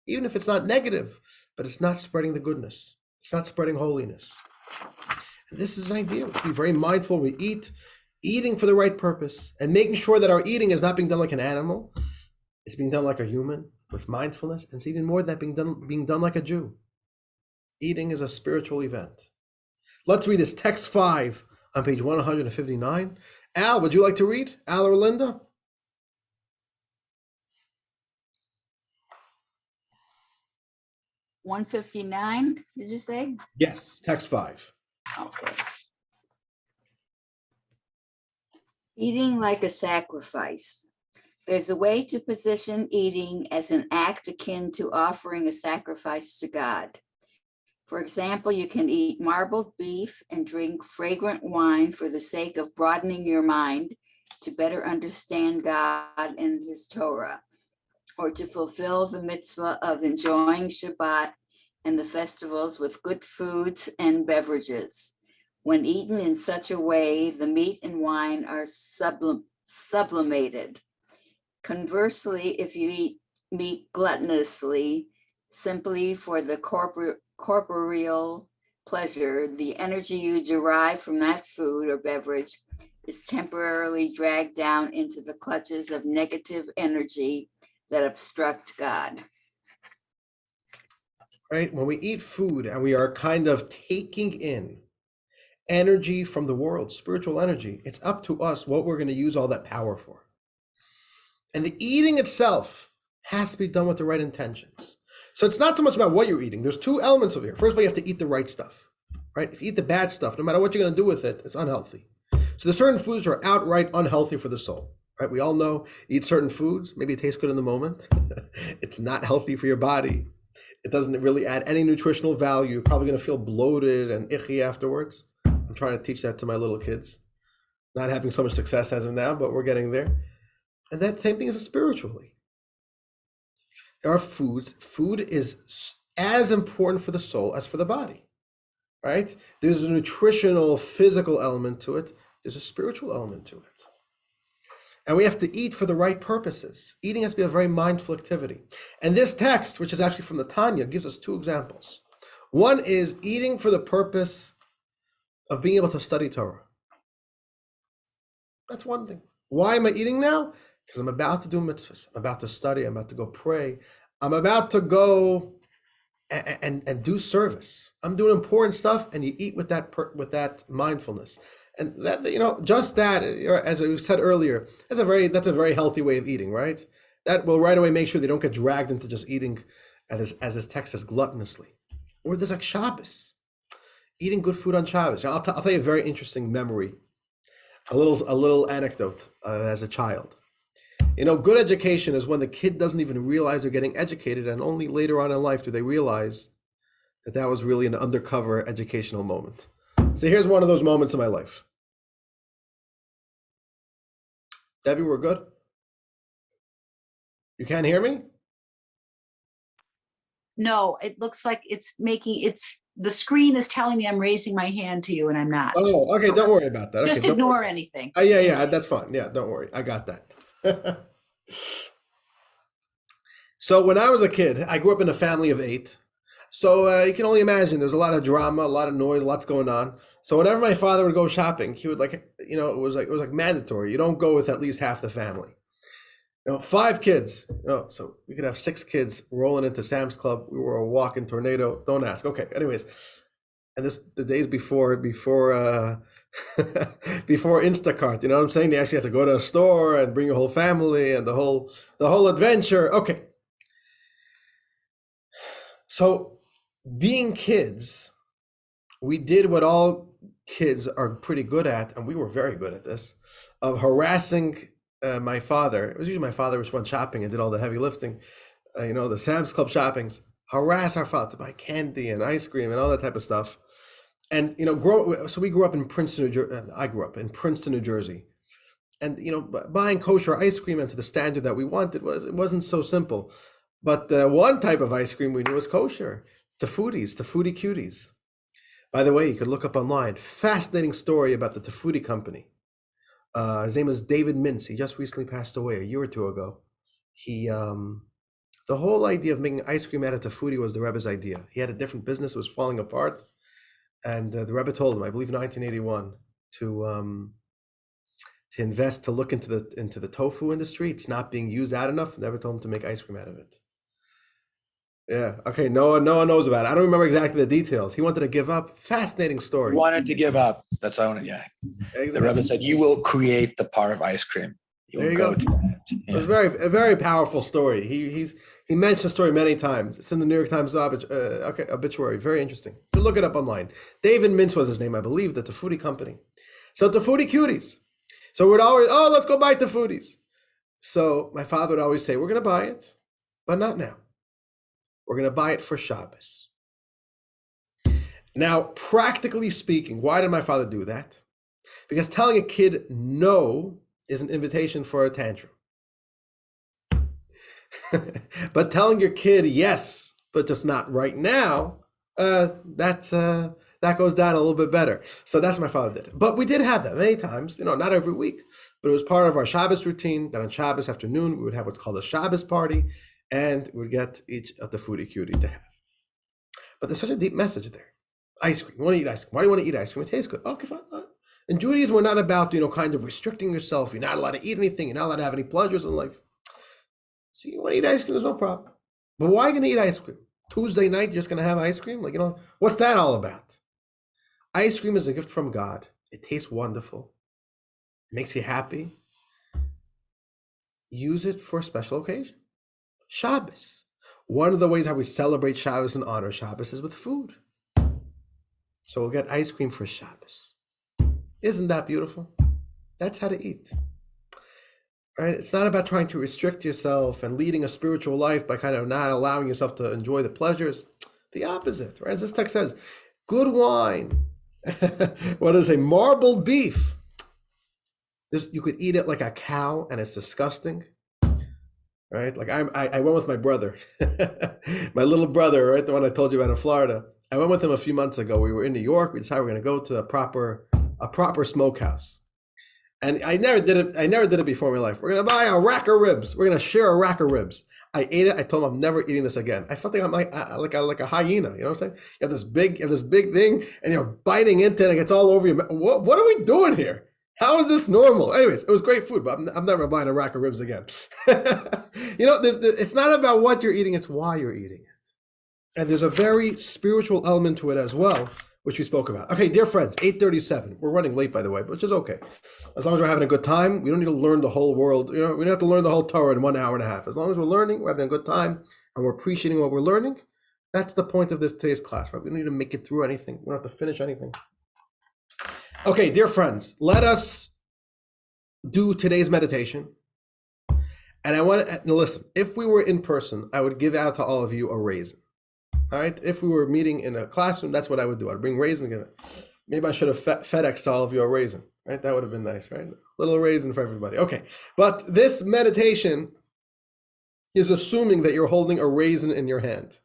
Even if it's not negative, but it's not spreading the goodness. It's not spreading holiness. And this is an idea. We have to be very mindful when we eat, eating for the right purpose, and making sure that our eating is not being done like an animal. It's being done like a human with mindfulness, and it's even more than that, being done like a Jew. Eating is a spiritual event. Let's read this, text 5 on page 159. Al, would you like to read? Al or Linda? $159, did you say? Yes, text 5. Okay. Eating like a sacrifice. There's a way to position eating as an act akin to offering a sacrifice to God. For example, you can eat marbled beef and drink fragrant wine for the sake of broadening your mind to better understand God and His Torah, or to fulfill the mitzvah of enjoying Shabbat and the festivals with good foods and beverages. When eaten in such a way, the meat and wine are sublimated. Conversely, if you eat meat gluttonously, simply for the corporeal pleasure, the energy you derive from that food or beverage is temporarily dragged down into the clutches of negative energy that obstruct God. Right? When we eat food and we are kind of taking in energy from the world, spiritual energy, it's up to us what we're going to use all that power for. And the eating itself has to be done with the right intentions. So it's not so much about what you're eating. There's two elements over here. First of all, you have to eat the right stuff, right? If you eat the bad stuff, no matter what you're going to do with it, it's unhealthy. So there's certain foods that are outright unhealthy for the soul, right? We all know, eat certain foods. Maybe it tastes good in the moment. It's not healthy for your body. It doesn't really add any nutritional value. You're probably going to feel bloated and icky afterwards. I'm trying to teach that to my little kids. Not having so much success as of now, but we're getting there. And that same thing is spiritually. There are foods. Food is as important for the soul as for the body, right? There's a nutritional, physical element to it. There's a spiritual element to it. And we have to eat for the right purposes. Eating has to be a very mindful activity. And this text, which is actually from the Tanya, gives us two examples. One is eating for the purpose of being able to study Torah. That's one thing. Why am I eating now? Because I'm about to do mitzvahs. I'm about to study. I'm about to go pray. I'm about to go and do service. I'm doing important stuff, and you eat with that mindfulness. And that, just that, as we said earlier, that's a very healthy way of eating, right? That will right away make sure they don't get dragged into just eating, as this text says, gluttonously. Or there's like Shabbos, eating good food on Shabbos. I'll tell you a very interesting memory, a little anecdote as a child. Good education is when the kid doesn't even realize they're getting educated, and only later on in life do they realize that was really an undercover educational moment. So here's one of those moments in my life. Debbie, we're good? You can't hear me? No, it looks like the screen is telling me I'm raising my hand to you and I'm not. Oh, okay. So Don't worry about that. just Okay, don't ignore worry. anything. Yeah, that's fine. Yeah, don't worry. I got that. So when I was a kid, I grew up in a family of 8. So you can only imagine there's a lot of drama, a lot of noise, lots going on. So whenever my father would go shopping, he would it was like mandatory. You don't go with at least half the family. 5 kids. So we could have 6 kids rolling into Sam's Club. We were a walking tornado. Don't ask. Okay. Anyways, and the days before before Instacart. You know what I'm saying? You actually have to go to a store and bring your whole family and the whole adventure. Okay. So being kids, we did what all kids are pretty good at, and we were very good at this, of harassing my father. It was usually my father which went shopping and did all the heavy lifting, the Sam's Club shoppings, harass our father to buy candy and ice cream and all that type of stuff. And, so we grew up in Princeton, New Jersey. I grew up in Princeton, New Jersey. And, buying kosher ice cream and to the standard that we wanted it wasn't so simple. But the one type of ice cream we knew was kosher, Tafootie Cuties. By the way, you could look up online, fascinating story about the Tafootie company. His name is David Mintz. He just recently passed away a year or two ago. He, the whole idea of making ice cream out of Tafootie was the Rebbe's idea. He had a different business, it was falling apart. And the Rebbe told him, I believe 1981, to invest, to look into the tofu industry. It's not being used out enough. Never told him to make ice cream out of it. Yeah. Okay. No one knows about it. I don't remember exactly the details. He wanted to give up. Fascinating story. Wanted to give up. That's what I wanted. Yeah. Exactly. The Rebbe said, "You will create the part of ice cream. You will go to it." Yeah. It was a very powerful story. He mentioned the story many times. It's in the New York Times obituary. Very interesting. You look it up online. David Mintz was his name, I believe, the Tafootie company. So Tafootie Cuties. So we'd always, let's go buy Tafooties. So my father would always say, we're going to buy it, but not now. We're going to buy it for Shabbos. Now, practically speaking, why did my father do that? Because telling a kid no is an invitation for a tantrum. But telling your kid yes, but just not right now, that goes down a little bit better. So that's what my father did. But we did have that many times, not every week, but it was part of our Shabbos routine that on Shabbos afternoon, we would have what's called a Shabbos party, and we'd get each of the Tafootie Cutie to have. But there's such a deep message there. Ice cream. You want to eat ice cream. Why do you want to eat ice cream? It tastes good. Okay, fine. In Judaism, we're not about, kind of restricting yourself. You're not allowed to eat anything. You're not allowed to have any pleasures in life. So you want to eat ice cream, there's no problem. But why are you going to eat ice cream? Tuesday night, you're just going to have ice cream? What's that all about? Ice cream is a gift from God. It tastes wonderful. It makes you happy. Use it for a special occasion. Shabbos. One of the ways how we celebrate Shabbos and honor Shabbos is with food. So we'll get ice cream for Shabbos. Isn't that beautiful? That's how to eat. Right? It's not about trying to restrict yourself and leading a spiritual life by kind of not allowing yourself to enjoy the pleasures. The opposite, right? As this text says, good wine. What is a marbled beef? You could eat it like a cow, and it's disgusting. Right? Like I went with my brother, my little brother, right? The one I told you about in Florida. I went with him a few months ago. We were in New York. We decided we're going to go to a proper smokehouse. And I never did it before in my life. We're going to buy a rack of ribs. We're going to share a rack of ribs. I ate it. I told him I'm never eating this again. I felt like I'm like a hyena. You know what I'm saying? You have this big thing, and you're biting into it, and it gets all over you. What are we doing here? How is this normal? Anyways, it was great food, but I'm never buying a rack of ribs again. It's not about what you're eating, it's why you're eating it. And there's a very spiritual element to it as well, which we spoke about. Okay, dear friends, 8:37. We're running late, by the way, which is okay. As long as we're having a good time, we don't need to learn the whole world. We don't have to learn the whole Torah in 1 hour and a half. As long as we're learning, we're having a good time, and we're appreciating what we're learning, that's the point of today's class, right? We don't need to make it through anything. We don't have to finish anything. Okay, dear friends, let us do today's meditation. And I want to listen. If we were in person, I would give out to all of you a raisin. All right. If we were meeting in a classroom, that's what I would do. I'd bring raisin and give it. Maybe I should have FedEx to all of you a raisin. Right. That would have been nice. Right. A little raisin for everybody. Okay. But this meditation He's assuming that you're holding a raisin in your hand.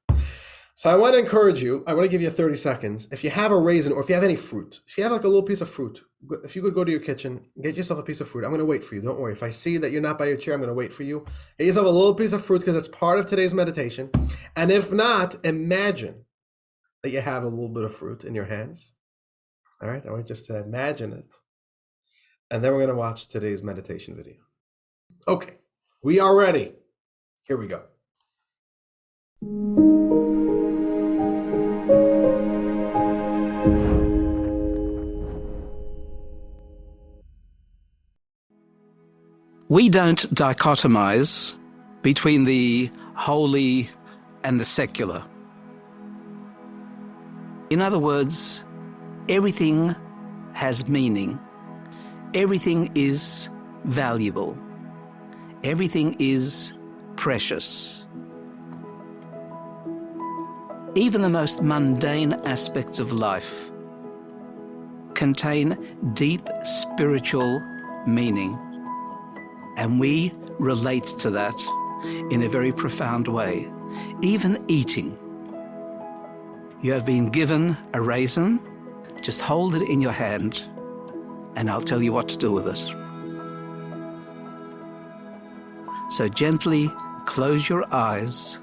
So I want to encourage you, I want to give you 30 seconds. If you have a raisin or if you have any fruit, if you have like a little piece of fruit, if you could go to your kitchen, get yourself a piece of fruit. I'm going to wait for you. Don't worry. If I see that you're not by your chair, I'm going to wait for you. Get yourself a little piece of fruit because it's part of today's meditation. And if not, imagine that you have a little bit of fruit in your hands. All right. I want you just to imagine it. And then we're going to watch today's meditation video. Okay. We are ready. Here we go. We don't dichotomize between the holy and the secular. In other words, everything has meaning. Everything is valuable. Everything is precious. Even the most mundane aspects of life contain deep spiritual meaning. And we relate to that in a very profound way. Even eating. You have been given a raisin, just hold it in your hand, and I'll tell you what to do with it. So gently close your eyes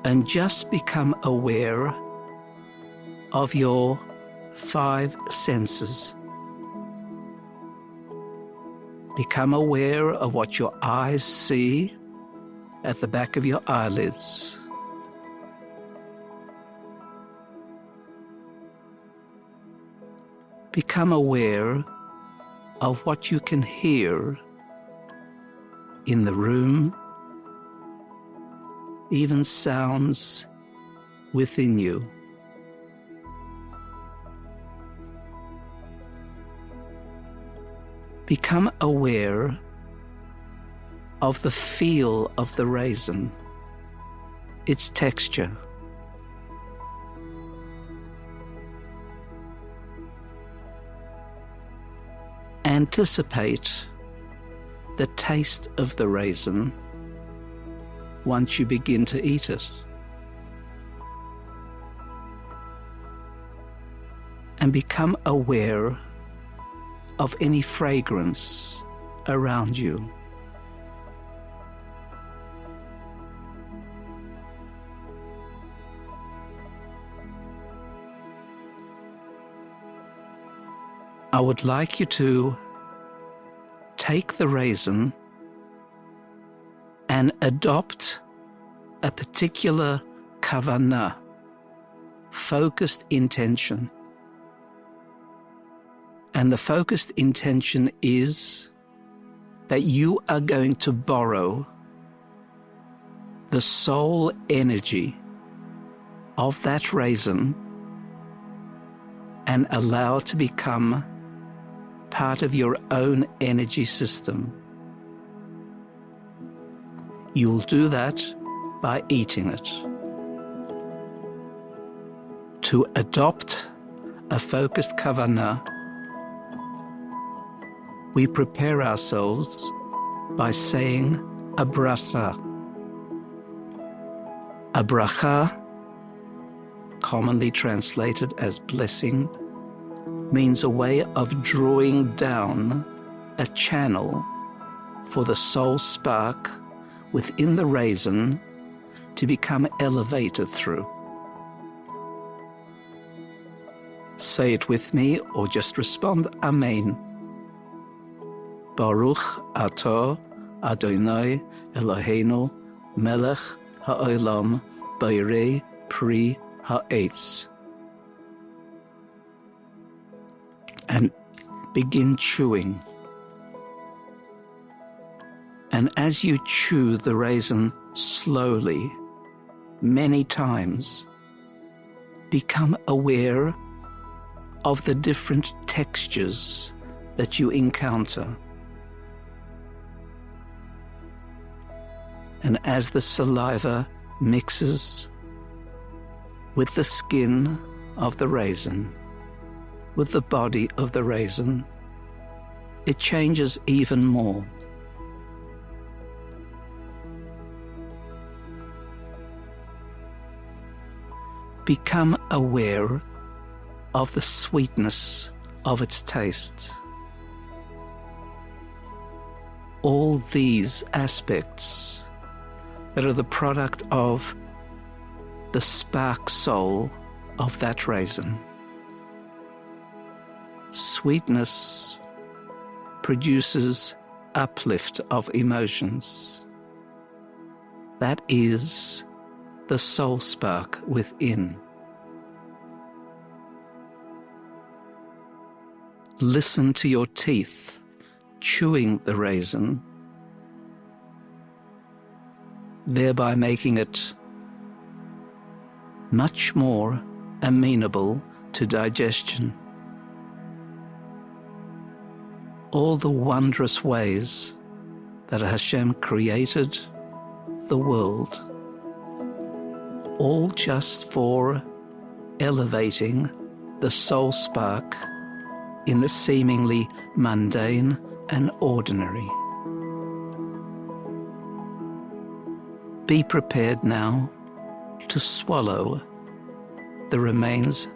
and just become aware of your 5 senses. Become aware of what your eyes see at the back of your eyelids. Become aware of what you can hear in the room, even sounds within you. Become aware of the feel of the raisin, its texture. Anticipate the taste of the raisin once you begin to eat it. And become aware of any fragrance around you. I would like you to take the raisin and adopt a particular kavanah, focused intention. And the focused intention is that you are going to borrow the soul energy of that raisin and allow it to become part of your own energy system. You'll do that by eating it. To adopt a focused kavanah, we prepare ourselves by saying a bracha. A bracha, commonly translated as blessing, means a way of drawing down a channel for the soul spark within the raisin to become elevated through. Say it with me or just respond, Amen. Baruch atah Adonai Eloheinu melech ha'olam borei pri ha'etz. And begin chewing. And as you chew the raisin slowly, many times, become aware of the different textures that you encounter. And as the saliva mixes with the skin of the raisin, with the body of the raisin, it changes even more. become aware of the sweetness of its taste. All these aspects that are the product of the spark soul of that raisin. Sweetness produces uplift of emotions. That is the soul spark within. Listen to your teeth chewing the raisin, thereby making it much more amenable to digestion. All the wondrous ways that Hashem created the world, all just for elevating the soul spark in the seemingly mundane and ordinary. Be prepared now to swallow the remains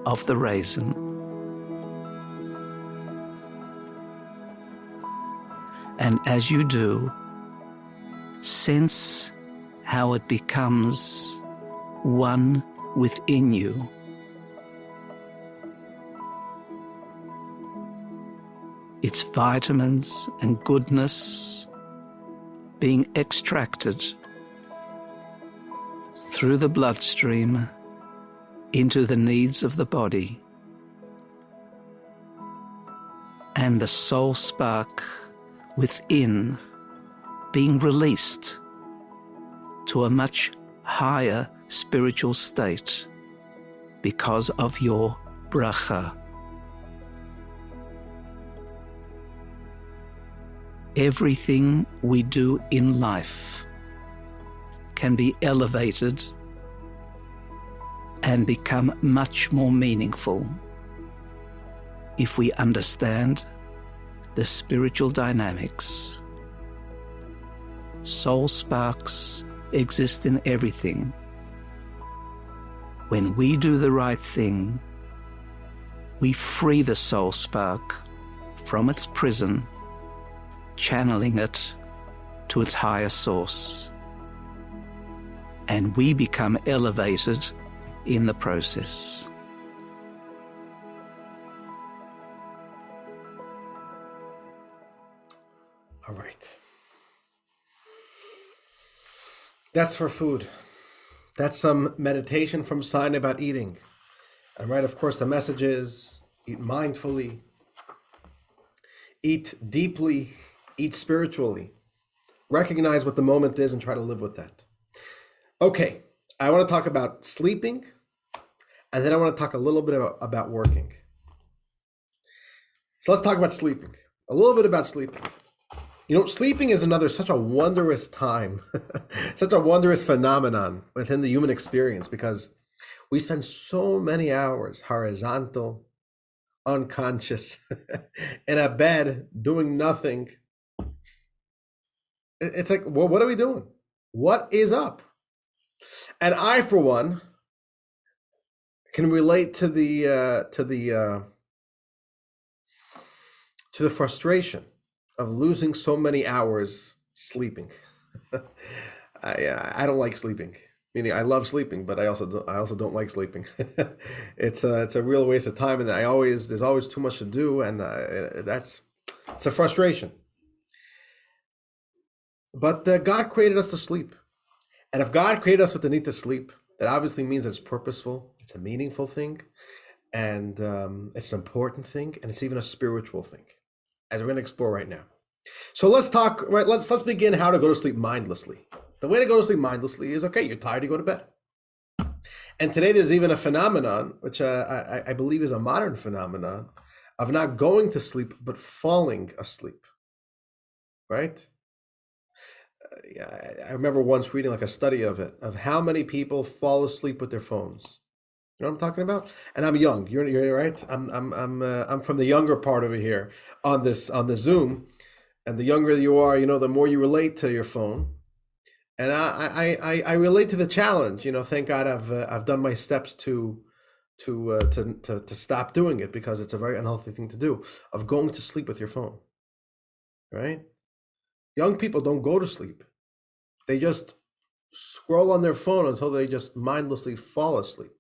of the raisin. And as you do, sense how it becomes one within you. Its vitamins and goodness being extracted through the bloodstream into the needs of the body, and the soul spark within being released to a much higher spiritual state because of your bracha. Everything we do in life can be elevated and become much more meaningful if we understand the spiritual dynamics. Soul sparks exist in everything. When we do the right thing, we free the soul spark from its prison, channeling it to its higher source. And we become elevated in the process. All right. That's for food. That's some meditation from Sinai about eating. And right, of course, the message is eat mindfully, eat deeply, eat spiritually. Recognize what the moment is and try to live with that. Okay, I want to talk about sleeping, and then I want to talk a little bit about working. So let's talk about sleeping. A little bit about sleeping. You know, sleeping is such a wondrous time, such a wondrous phenomenon within the human experience, because we spend so many hours horizontal, unconscious, in a bed doing nothing. It's like, well, what are we doing? What is up? And I, for one, can relate to the frustration of losing so many hours sleeping. I don't like sleeping. Meaning, I love sleeping, but I also don't like sleeping. It's a real waste of time, and there's always too much to do, and it's a frustration. But God created us to sleep, and if God created us with the need to sleep, that obviously means that it's purposeful, it's a meaningful thing, and it's an important thing, and it's even a spiritual thing, as we're going to explore right now. So let's talk. Right, let's begin how to go to sleep mindlessly. The way to go to sleep mindlessly is, okay, you're tired, you go to bed. And today there's even a phenomenon, which I believe is a modern phenomenon, of not going to sleep, but falling asleep, right? I remember once reading like a study of it, of how many people fall asleep with their phones. You know what I'm talking about? And I'm young. You're right. I'm from the younger part over here on the Zoom, and the younger you are, the more you relate to your phone. And I relate to the challenge. Thank God I've done my steps to stop doing it, because it's a very unhealthy thing to do, of going to sleep with your phone. Right? Young people don't go to sleep. They just scroll on their phone until they just mindlessly fall asleep.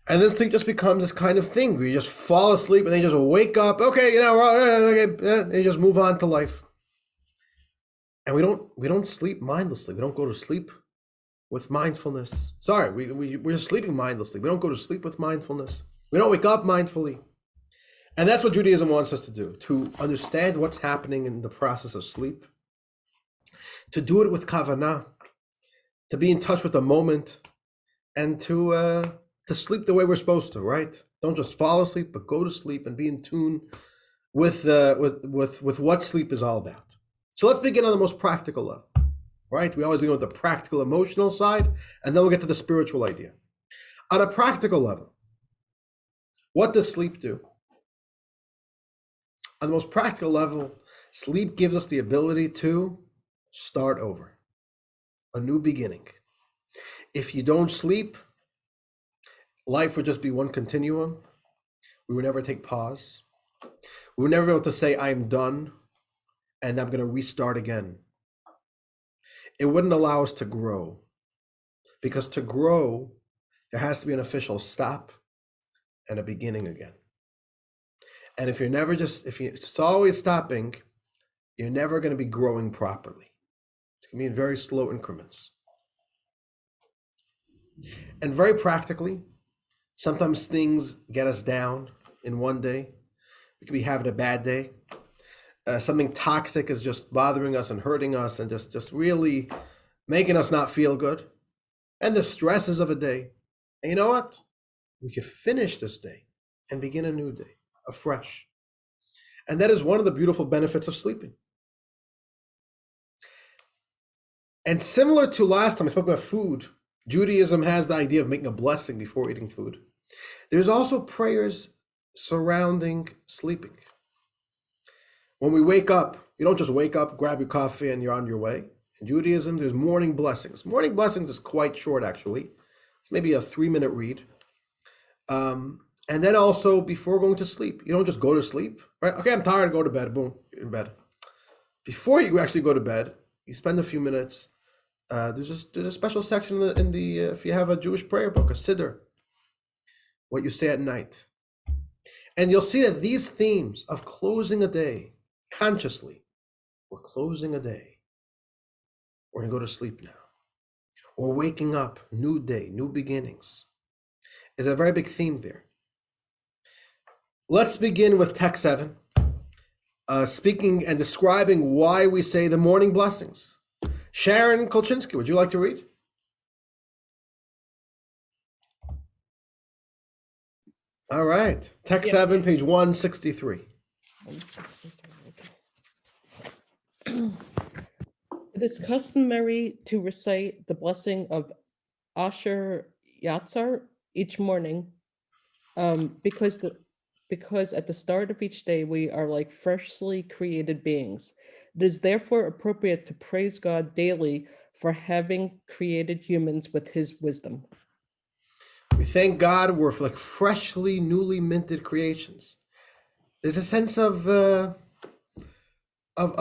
And this thing just becomes this kind of thing where you just fall asleep and they just wake up. Okay, and they just move on to life. And we don't sleep mindlessly. We don't go to sleep with mindfulness. Sorry, we're sleeping mindlessly. We don't go to sleep with mindfulness. We don't wake up mindfully. And that's what Judaism wants us to do, to understand what's happening in the process of sleep, to do it with kavanah, to be in touch with the moment, and to sleep the way we're supposed to, right? Don't just fall asleep, but go to sleep and be in tune with what sleep is all about. So let's begin on the most practical level, right? We always begin with the practical emotional side, and then we'll get to the spiritual idea. On a practical level, what does sleep do? On the most practical level, sleep gives us the ability to start over, a new beginning. If you don't sleep, life would just be one continuum. We would never take pause. We would never be able to say, I'm done, and I'm going to restart again. It wouldn't allow us to grow, because to grow, there has to be an official stop and a beginning again. And if it's always stopping, you're never going to be growing properly. It's going to be in very slow increments. And very practically, sometimes things get us down in one day. We could be having a bad day. Something toxic is just bothering us and hurting us and just really making us not feel good. And the stresses of a day. And you know what? We could finish this day and begin a new day, afresh. And that is one of the beautiful benefits of sleeping. And similar to last time I spoke about food, Judaism has the idea of making a blessing before eating food. There's also prayers surrounding sleeping. When we wake up, you don't just wake up, grab your coffee, and you're on your way. In Judaism, there's morning blessings. Morning blessings is quite short, actually. It's maybe a 3-minute read. And then also, before going to sleep, you don't just go to sleep, right? Okay, I'm tired, go to bed, boom, you're in bed. Before you actually go to bed, you spend a few minutes. There's a special section in the if you have a Jewish prayer book, a siddur, what you say at night. And you'll see that these themes of closing a day consciously, we're closing a day, we're gonna go to sleep now, or waking up, new day, new beginnings, is a very big theme there. Let's begin with text 7, speaking and describing why we say the morning blessings. Sharon Kolchinsky, would you like to read? All right, text 7, page 163. 163, okay. It is customary to recite the blessing of Asher Yatzar each morning, because at the start of each day we are like freshly created beings. It is therefore appropriate to praise God daily for having created humans with his wisdom. We thank God we're like freshly, newly minted creations. There's a sense of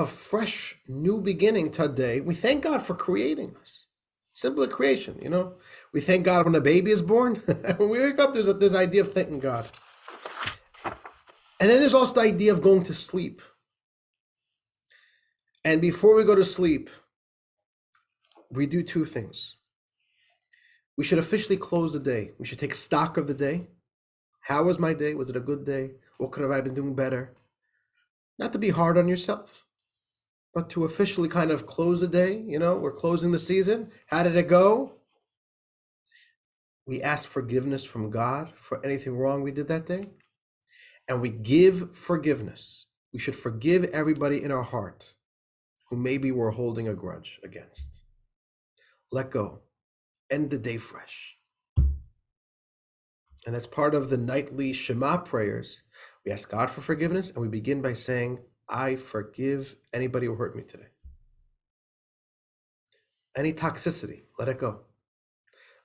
fresh, new beginning today. We thank God for creating us. Simply creation, We thank God when a baby is born. When we wake up, there's this idea of thanking God. And then there's also the idea of going to sleep. And before we go to sleep, we do two things. We should officially close the day. We should take stock of the day. How was my day? Was it a good day? What could have I been doing better? Not to be hard on yourself, but to officially kind of close the day. We're closing the season. How did it go? We ask forgiveness from God for anything wrong we did that day. And we give forgiveness. We should forgive everybody in our heart who maybe we're holding a grudge against. Let go. End the day fresh. And that's part of the nightly Shema prayers. We ask God for forgiveness, and we begin by saying, I forgive anybody who hurt me today. any toxicity, let it go.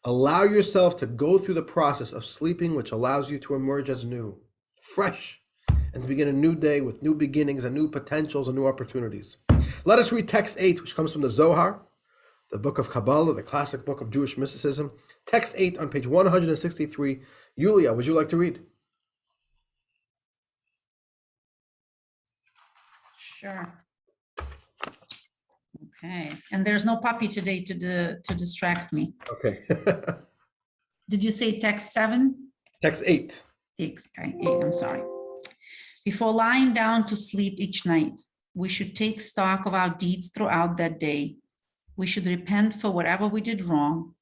Allow yourself to go through the process of sleeping, which allows you to emerge as new, fresh, and to begin a new day with new beginnings and new potentials and new opportunities. Let us read text 8, which comes from the Zohar, the book of Kabbalah, the classic book of Jewish mysticism. Text 8 on page 163. Yulia, would you like to read? Sure. Okay, and there's no puppy today to distract me. Okay. Did you say text 7? Text 8. Text 8, I'm sorry. Before lying down to sleep each night, we should take stock of our deeds throughout that day. We should repent for whatever we did wrong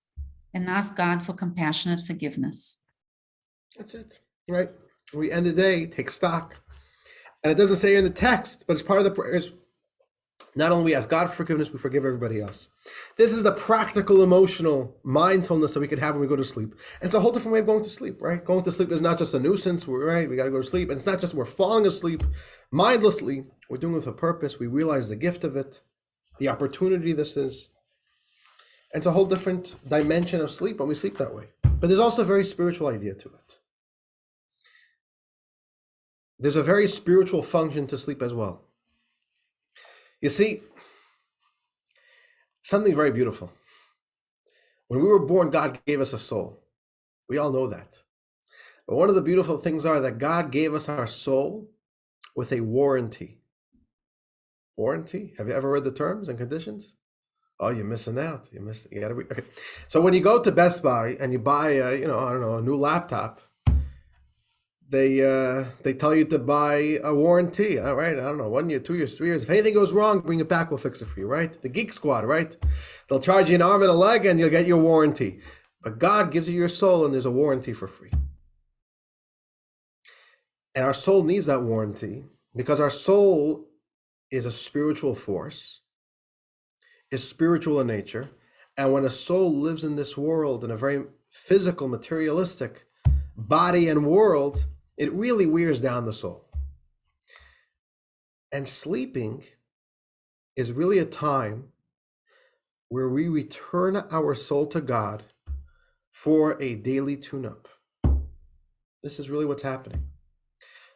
and ask God for compassionate forgiveness. That's it, right? We end the day, take stock. And it doesn't say in the text, but it's part of the prayers. Not only we ask God for forgiveness, we forgive everybody else. This is the practical, emotional mindfulness that we could have when we go to sleep. And it's a whole different way of going to sleep, right? Going to sleep is not just a nuisance, right? We got to go to sleep. And it's not just we're falling asleep mindlessly. We're doing it with a purpose. We realize the gift of it, the opportunity this is. And it's a whole different dimension of sleep when we sleep that way. But there's also a very spiritual idea to it. There's a very spiritual function to sleep as well. You see, something very beautiful. When we were born, God gave us a soul. We all know that. But one of the beautiful things are that God gave us our soul with a warranty. Warranty? Have you ever read the terms and conditions? Oh, you're missing out. You gotta read. Okay. So when you go to Best Buy and you buy a new laptop, they tell you to buy a warranty. All right, I don't know, 1 year, 2 years, 3 years. If anything goes wrong, bring it back, we'll fix it for you, right? The Geek Squad, right? They'll charge you an arm and a leg and you'll get your warranty. But God gives you your soul and there's a warranty for free. And our soul needs that warranty because our soul is a spiritual force, is spiritual in nature. And when a soul lives in this world, in a very physical, materialistic body and world, it really wears down the soul. And sleeping is really a time where we return our soul to God for a daily tune-up. This is really what's happening.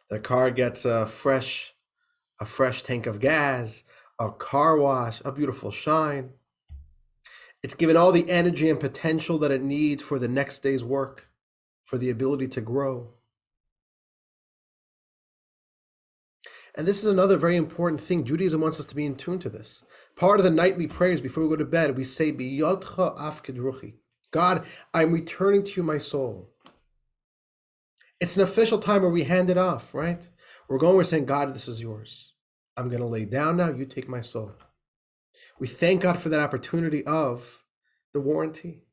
The car gets a fresh tank of gas, a car wash, a beautiful shine. It's given all the energy and potential that it needs for the next day's work, for the ability to grow. And this is another very important thing. Judaism wants us to be in tune to this. Part of the nightly prayers before we go to bed, we say, B'yodcha afkid ruchi. God, I'm returning to you my soul. It's an official time where we hand it off, right? We're saying, God, this is yours. I'm going to lay down now. You take my soul. We thank God for that opportunity of the warranty,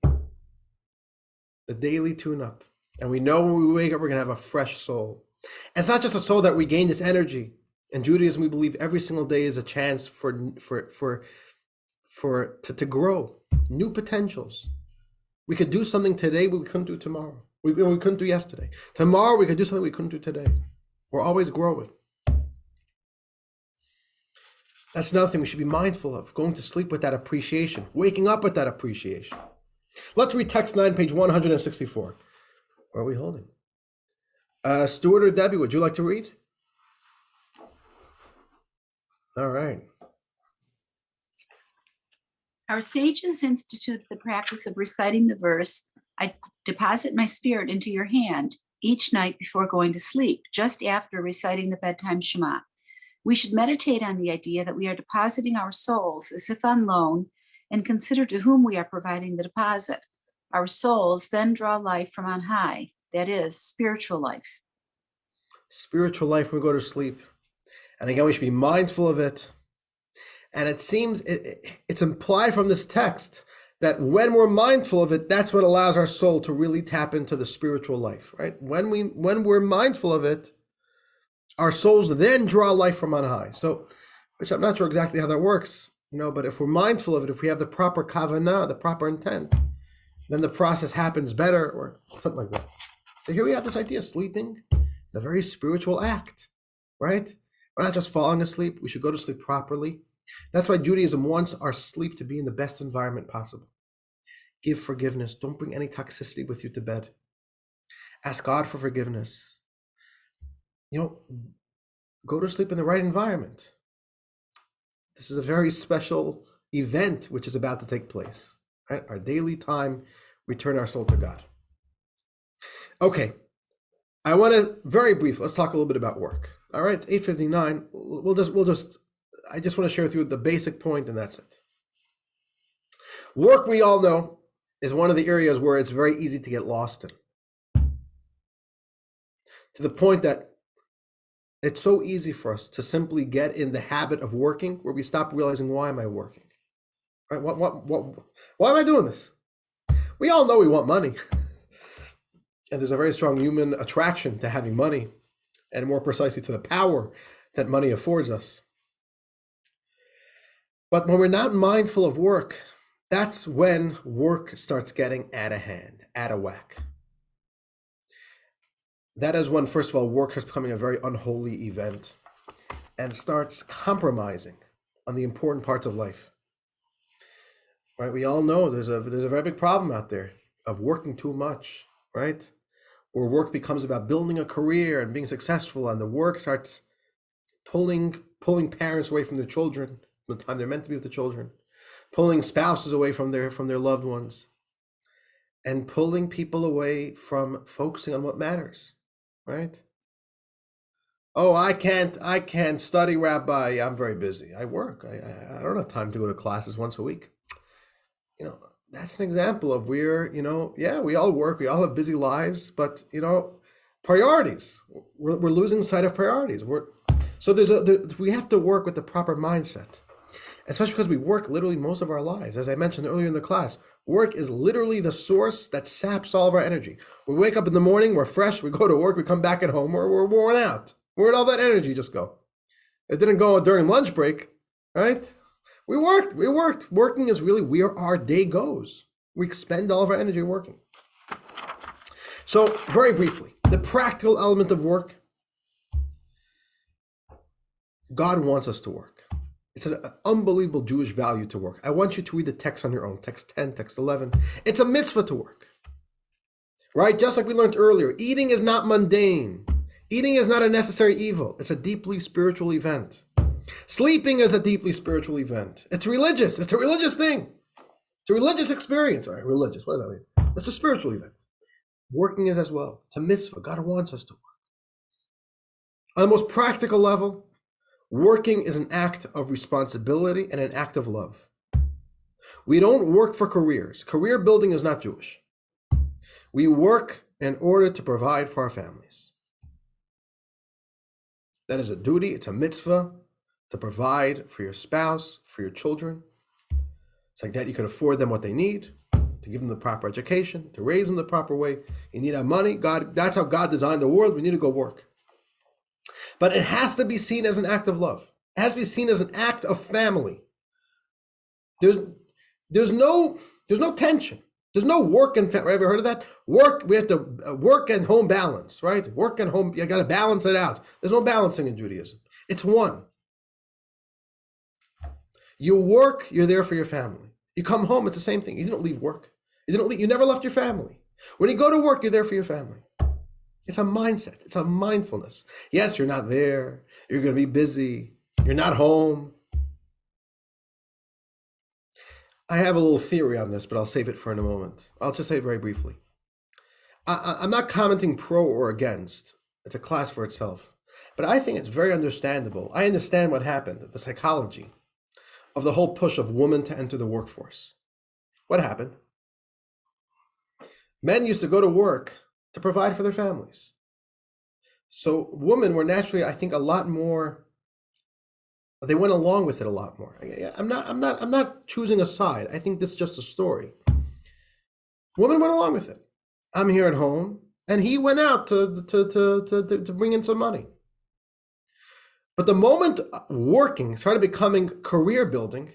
the daily tune-up. And we know when we wake up, we're going to have a fresh soul. And it's not just a soul that regained its energy. In Judaism, we believe every single day is a chance to grow, new potentials. We could do something today we couldn't do tomorrow. We couldn't do yesterday. Tomorrow we could do something we couldn't do today. We're always growing. That's another thing we should be mindful of, going to sleep with that appreciation, waking up with that appreciation. Let's read text 9, page 164. Where are we holding? Stuart or Debbie, would you like to read? All right. Our sages instituted the practice of reciting the verse, I deposit my spirit into your hand, each night before going to sleep, just after reciting the bedtime Shema. We should meditate on the idea that we are depositing our souls as if on loan and consider to whom we are providing the deposit. Our souls then draw life from on high, that is, spiritual life. Spiritual life when we go to sleep. And again, we should be mindful of it. And it seems it's implied from this text that when we're mindful of it, that's what allows our soul to really tap into the spiritual life, right? When we're mindful of it, our souls then draw life from on high. So, which I'm not sure exactly how that works, but if we're mindful of it, if we have the proper kavanah, the proper intent, then the process happens better or something like that. So here we have this idea, sleeping is a very spiritual act, right? We're not just falling asleep. We should go to sleep properly That's why Judaism wants our sleep to be in the best environment possible. Give forgiveness. Don't bring any toxicity with you to bed. Ask God for forgiveness. Go to sleep in the right environment. This is a very special event which is about to take place. Right? Our daily time, return our soul to God. Okay, I want to very briefly, let's talk a little bit about work. All right, it's 8:59. I just want to share with you the basic point, and that's it. Work, we all know, is one of the areas where it's very easy to get lost in. To the point that it's so easy for us to simply get in the habit of working where we stop realizing, why am I working? Right? Why am I doing this? We all know we want money. And there's a very strong human attraction to having money, and more precisely to the power that money affords us. But when we're not mindful of work, that's when work starts getting out of hand, out of whack. That is when, first of all, work is becoming a very unholy event and starts compromising on the important parts of life. Right? We all know there's a very big problem out there of working too much, right? Where work becomes about building a career and being successful, and the work starts pulling parents away from their children, the time they're meant to be with the children, pulling spouses away from their loved ones, and pulling people away from focusing on what matters, right? Oh, I can't study, Rabbi. I'm very busy. I work. I don't have time to go to classes once a week. That's an example of where, we all work, we all have busy lives, but, priorities, we're losing sight of priorities. We have to work with the proper mindset, especially because we work literally most of our lives. As I mentioned earlier in the class, work is literally the source that saps all of our energy. We wake up in the morning, we're fresh, we go to work, we come back at home, we're worn out. Where'd all that energy just go? It didn't go during lunch break, right? We worked. Working is really where our day goes. We expend all of our energy working. So very briefly, the practical element of work, God wants us to work. It's an unbelievable Jewish value to work. I want you to read the text on your own, text 10, text 11. It's a mitzvah to work, right? Just like we learned earlier, eating is not mundane. Eating is not a necessary evil. It's a deeply spiritual event. Sleeping is a deeply spiritual event. It's religious. It's a religious thing. It's a religious experience. All right, religious. What does that mean? It's a spiritual event. Working is as well. It's a mitzvah. God wants us to work. On the most practical level, working is an act of responsibility and an act of love. We don't work for careers. Career building is not Jewish. We work in order to provide for our families. That is a duty. It's a mitzvah to provide for your spouse, for your children. It's like that you can afford them what they need, to give them the proper education, to raise them the proper way. You need our money. That's how God designed the world. We need to go work. But it has to be seen as an act of love. It has to be seen as an act of family. There's no tension. There's no work and family. Ever heard of that? Work, we have to work and home balance, right? Work and home, you got to balance it out. There's no balancing in Judaism. It's one. You work, you're there for your family. You come home, it's the same thing. You didn't leave work. You never left your family. When you go to work, you're there for your family. It's a mindset. It's a mindfulness. Yes, you're not there. You're going to be busy. You're not home. I have a little theory on this, but I'll save it for in a moment. I'll just say it very briefly. I'm not commenting pro or against. It's a class for itself. But I think it's very understandable. I understand what happened, the psychology of the whole push of women to enter the workforce. What happened? Men used to go to work to provide for their families. So women were naturally, I think, a lot more, they went along with it a lot more. I'm not choosing a side. I think this is just a story. Women went along with it. I'm here at home, and he went out to bring in some money. But the moment working started becoming career building,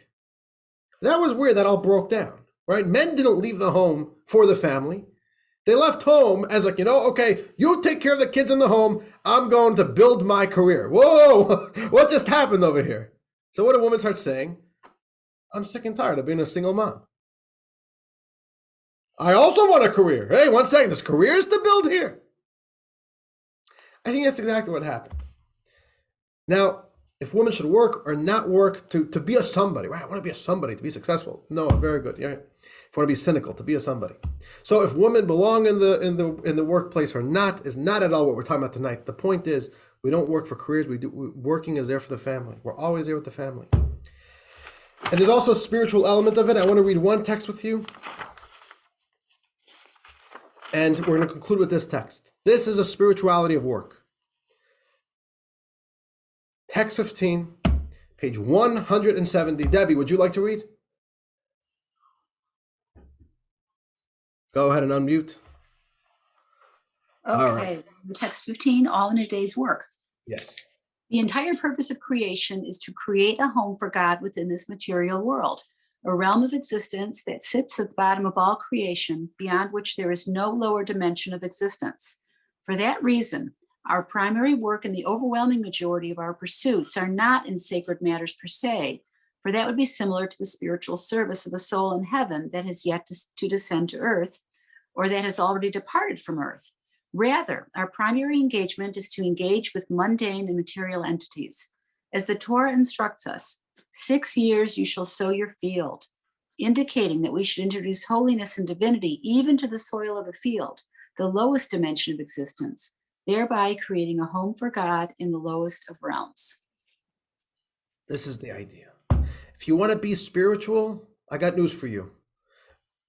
that was where that all broke down, right? Men didn't leave the home for the family. They left home as like, okay, you take care of the kids in the home. I'm going to build my career. Whoa, what just happened over here? So what a woman starts saying, I'm sick and tired of being a single mom. I also want a career. Hey, one second, there's careers to build here. I think that's exactly what happened. Now, if women should work or not work to be a somebody, right? I want to be a somebody to be successful. No, very good. Yeah. If you want to be cynical, to be a somebody. So if women belong in the workplace or not is not at all what we're talking about tonight. The point is, we don't work for careers. Working is there for the family. We're always there with the family. And there's also a spiritual element of it. I want to read one text with you. And we're going to conclude with this text. This is a spirituality of work. Text 15, page 170. Debbie, would you like to read? Go ahead and unmute. All Okay, right. text 15, all in a day's work. Yes. The entire purpose of creation is to create a home for God within this material world, a realm of existence that sits at the bottom of all creation, beyond which there is no lower dimension of existence. For that reason, our primary work and the overwhelming majority of our pursuits are not in sacred matters per se, for that would be similar to the spiritual service of a soul in heaven that has yet to descend to earth, or that has already departed from earth. Rather, our primary engagement is to engage with mundane and material entities. As the Torah instructs us, 6 years you shall sow your field, indicating that we should introduce holiness and divinity even to the soil of a field, the lowest dimension of existence, thereby creating a home for God in the lowest of realms. This is the idea. If you want to be spiritual, I got news for you.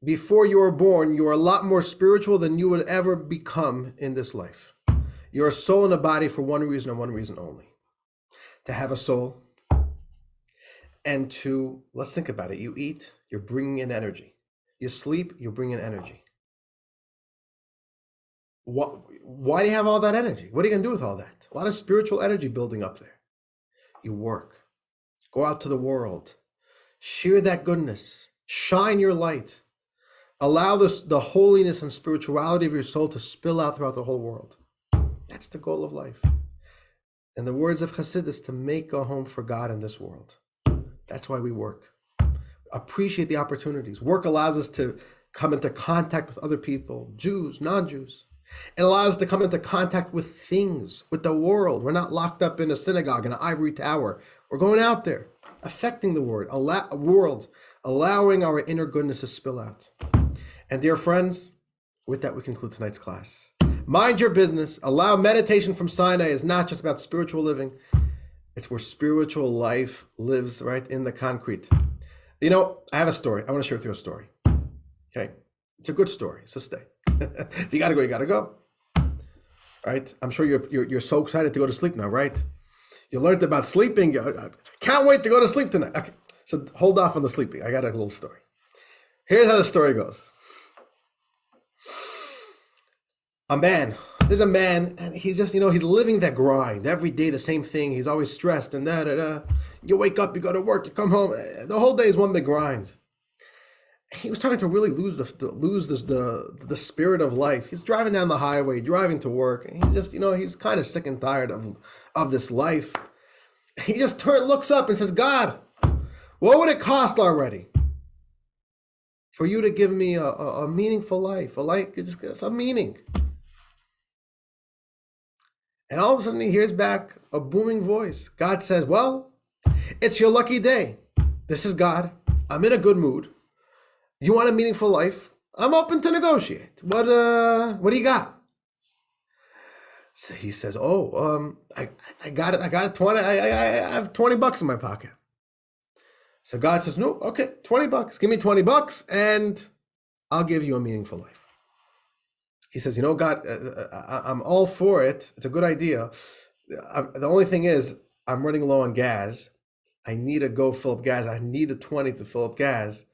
Before you were born, you were a lot more spiritual than you would ever become in this life. You're a soul and a body for one reason and one reason only. To have a soul and to, let's think about it. You eat, you're bringing in energy. You sleep, you bring in energy. Why do you have all that energy? What are you going to do with all that? A lot of spiritual energy building up there. You work. Go out to the world. Share that goodness. Shine your light. Allow the holiness and spirituality of your soul to spill out throughout the whole world. That's the goal of life. In the words of Chassidus, to make a home for God in this world. That's why we work. Appreciate the opportunities. Work allows us to come into contact with other people, Jews, non-Jews. It allows us to come into contact with things, with the world. We're not locked up in a synagogue, in an ivory tower. We're going out there, affecting the world, allowing our inner goodness to spill out. And dear friends, with that, we conclude tonight's class. Mind your business. Allow meditation from Sinai is not just about spiritual living. It's where spiritual life lives right in the concrete. You know, I have a story. I want to share with you a story. Okay. It's a good story, so stay. If you got to go, you got to go. Right? I'm sure you're so excited to go to sleep now, right? You learned about sleeping. I can't wait to go to sleep tonight. Okay. So hold off on the sleeping. I got a little story. Here's how the story goes. There's a man, and he's just, he's living that grind. Every day, the same thing. He's always stressed and You wake up, you go to work, you come home. The whole day is one big grind. He was starting to really lose the spirit of life. He's driving down the highway, driving to work. And he's just, he's kind of sick and tired of this life. He just looks up and says, God, what would it cost already for you to give me a meaningful life, just some meaning? And all of a sudden he hears back a booming voice. God says, well, it's your lucky day. This is God. I'm in a good mood. You want a meaningful life? I'm open to negotiate. What do you got? So he says, I got it. I got it. 20. I have $20 in my pocket. So God says, no, okay, $20. Give me $20 and I'll give you a meaningful life. He says, God, I'm all for it. It's a good idea. The only thing is, I'm running low on gas. I need to go fill up gas. I need the 20 to fill up gas,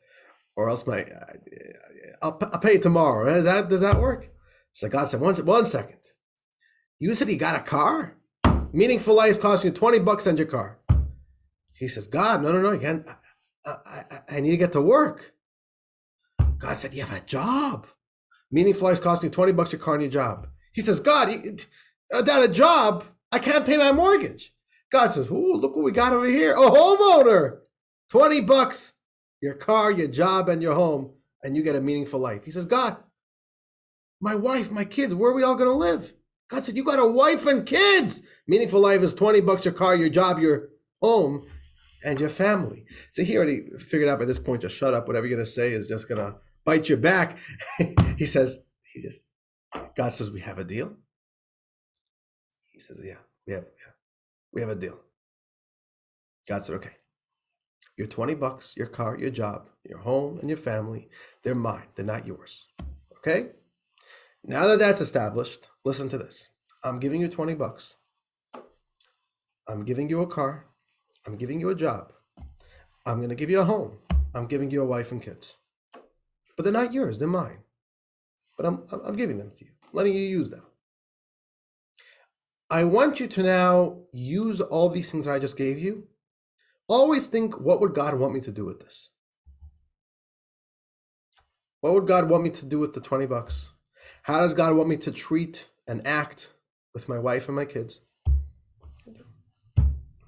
or else I'll pay it tomorrow. Does that work? So God said, one second. You said you got a car? Meaningful life is costing you $20 on your car. He says, God, no, you can't. I need to get to work. God said, you have a job. Meaningful life is costing you $20 your car and your job. He says, God, without a job, I can't pay my mortgage. God says, "Ooh, look what we got over here. A homeowner. $20, your car, your job, and your home, and you get a meaningful life." He says, "God, my wife, my kids, where are we all going to live?" God said, "You got a wife and kids. Meaningful life is $20, your car, your job, your home, and your family." So he already figured out by this point, just shut up. Whatever you're going to say is just going to bite your back. God says, "We have a deal." He says, "Yeah, we have a deal." God said, "Okay, your $20, your car, your job, your home, and your family, they're mine. They're not yours. Okay? Now that that's established, listen to this. I'm giving you $20. I'm giving you a car. I'm giving you a job. I'm going to give you a home. I'm giving you a wife and kids. But they're not yours. They're mine. But I'm giving them to you, letting you use them. I want you to now use all these things that I just gave you. Always think, what would God want me to do with this? What would God want me to do with the $20? How does God want me to treat and act with my wife and my kids?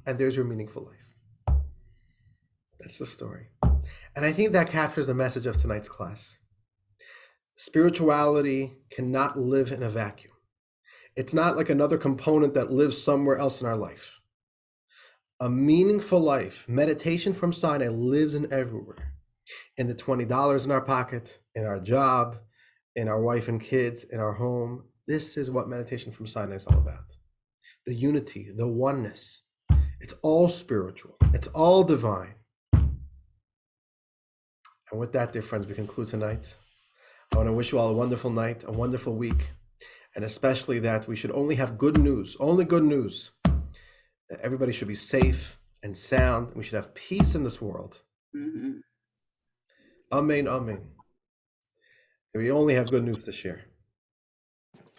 And there's your meaningful life. That's the story. And I think that captures the message of tonight's class. Spirituality cannot live in a vacuum. It's not like another component that lives somewhere else in our life. A meaningful life, meditation from Sinai, lives in everywhere. In the $20 in our pocket, in our job, in our wife and kids, in our home. This is what meditation from Sinai is all about. The unity, the oneness. It's all spiritual. It's all divine. And with that, dear friends, we conclude tonight. I want to wish you all a wonderful night, a wonderful week, and especially that we should only have good news, only good news. That everybody should be safe and sound. And we should have peace in this world. Mhm. Amen, amen. We only have good news to share.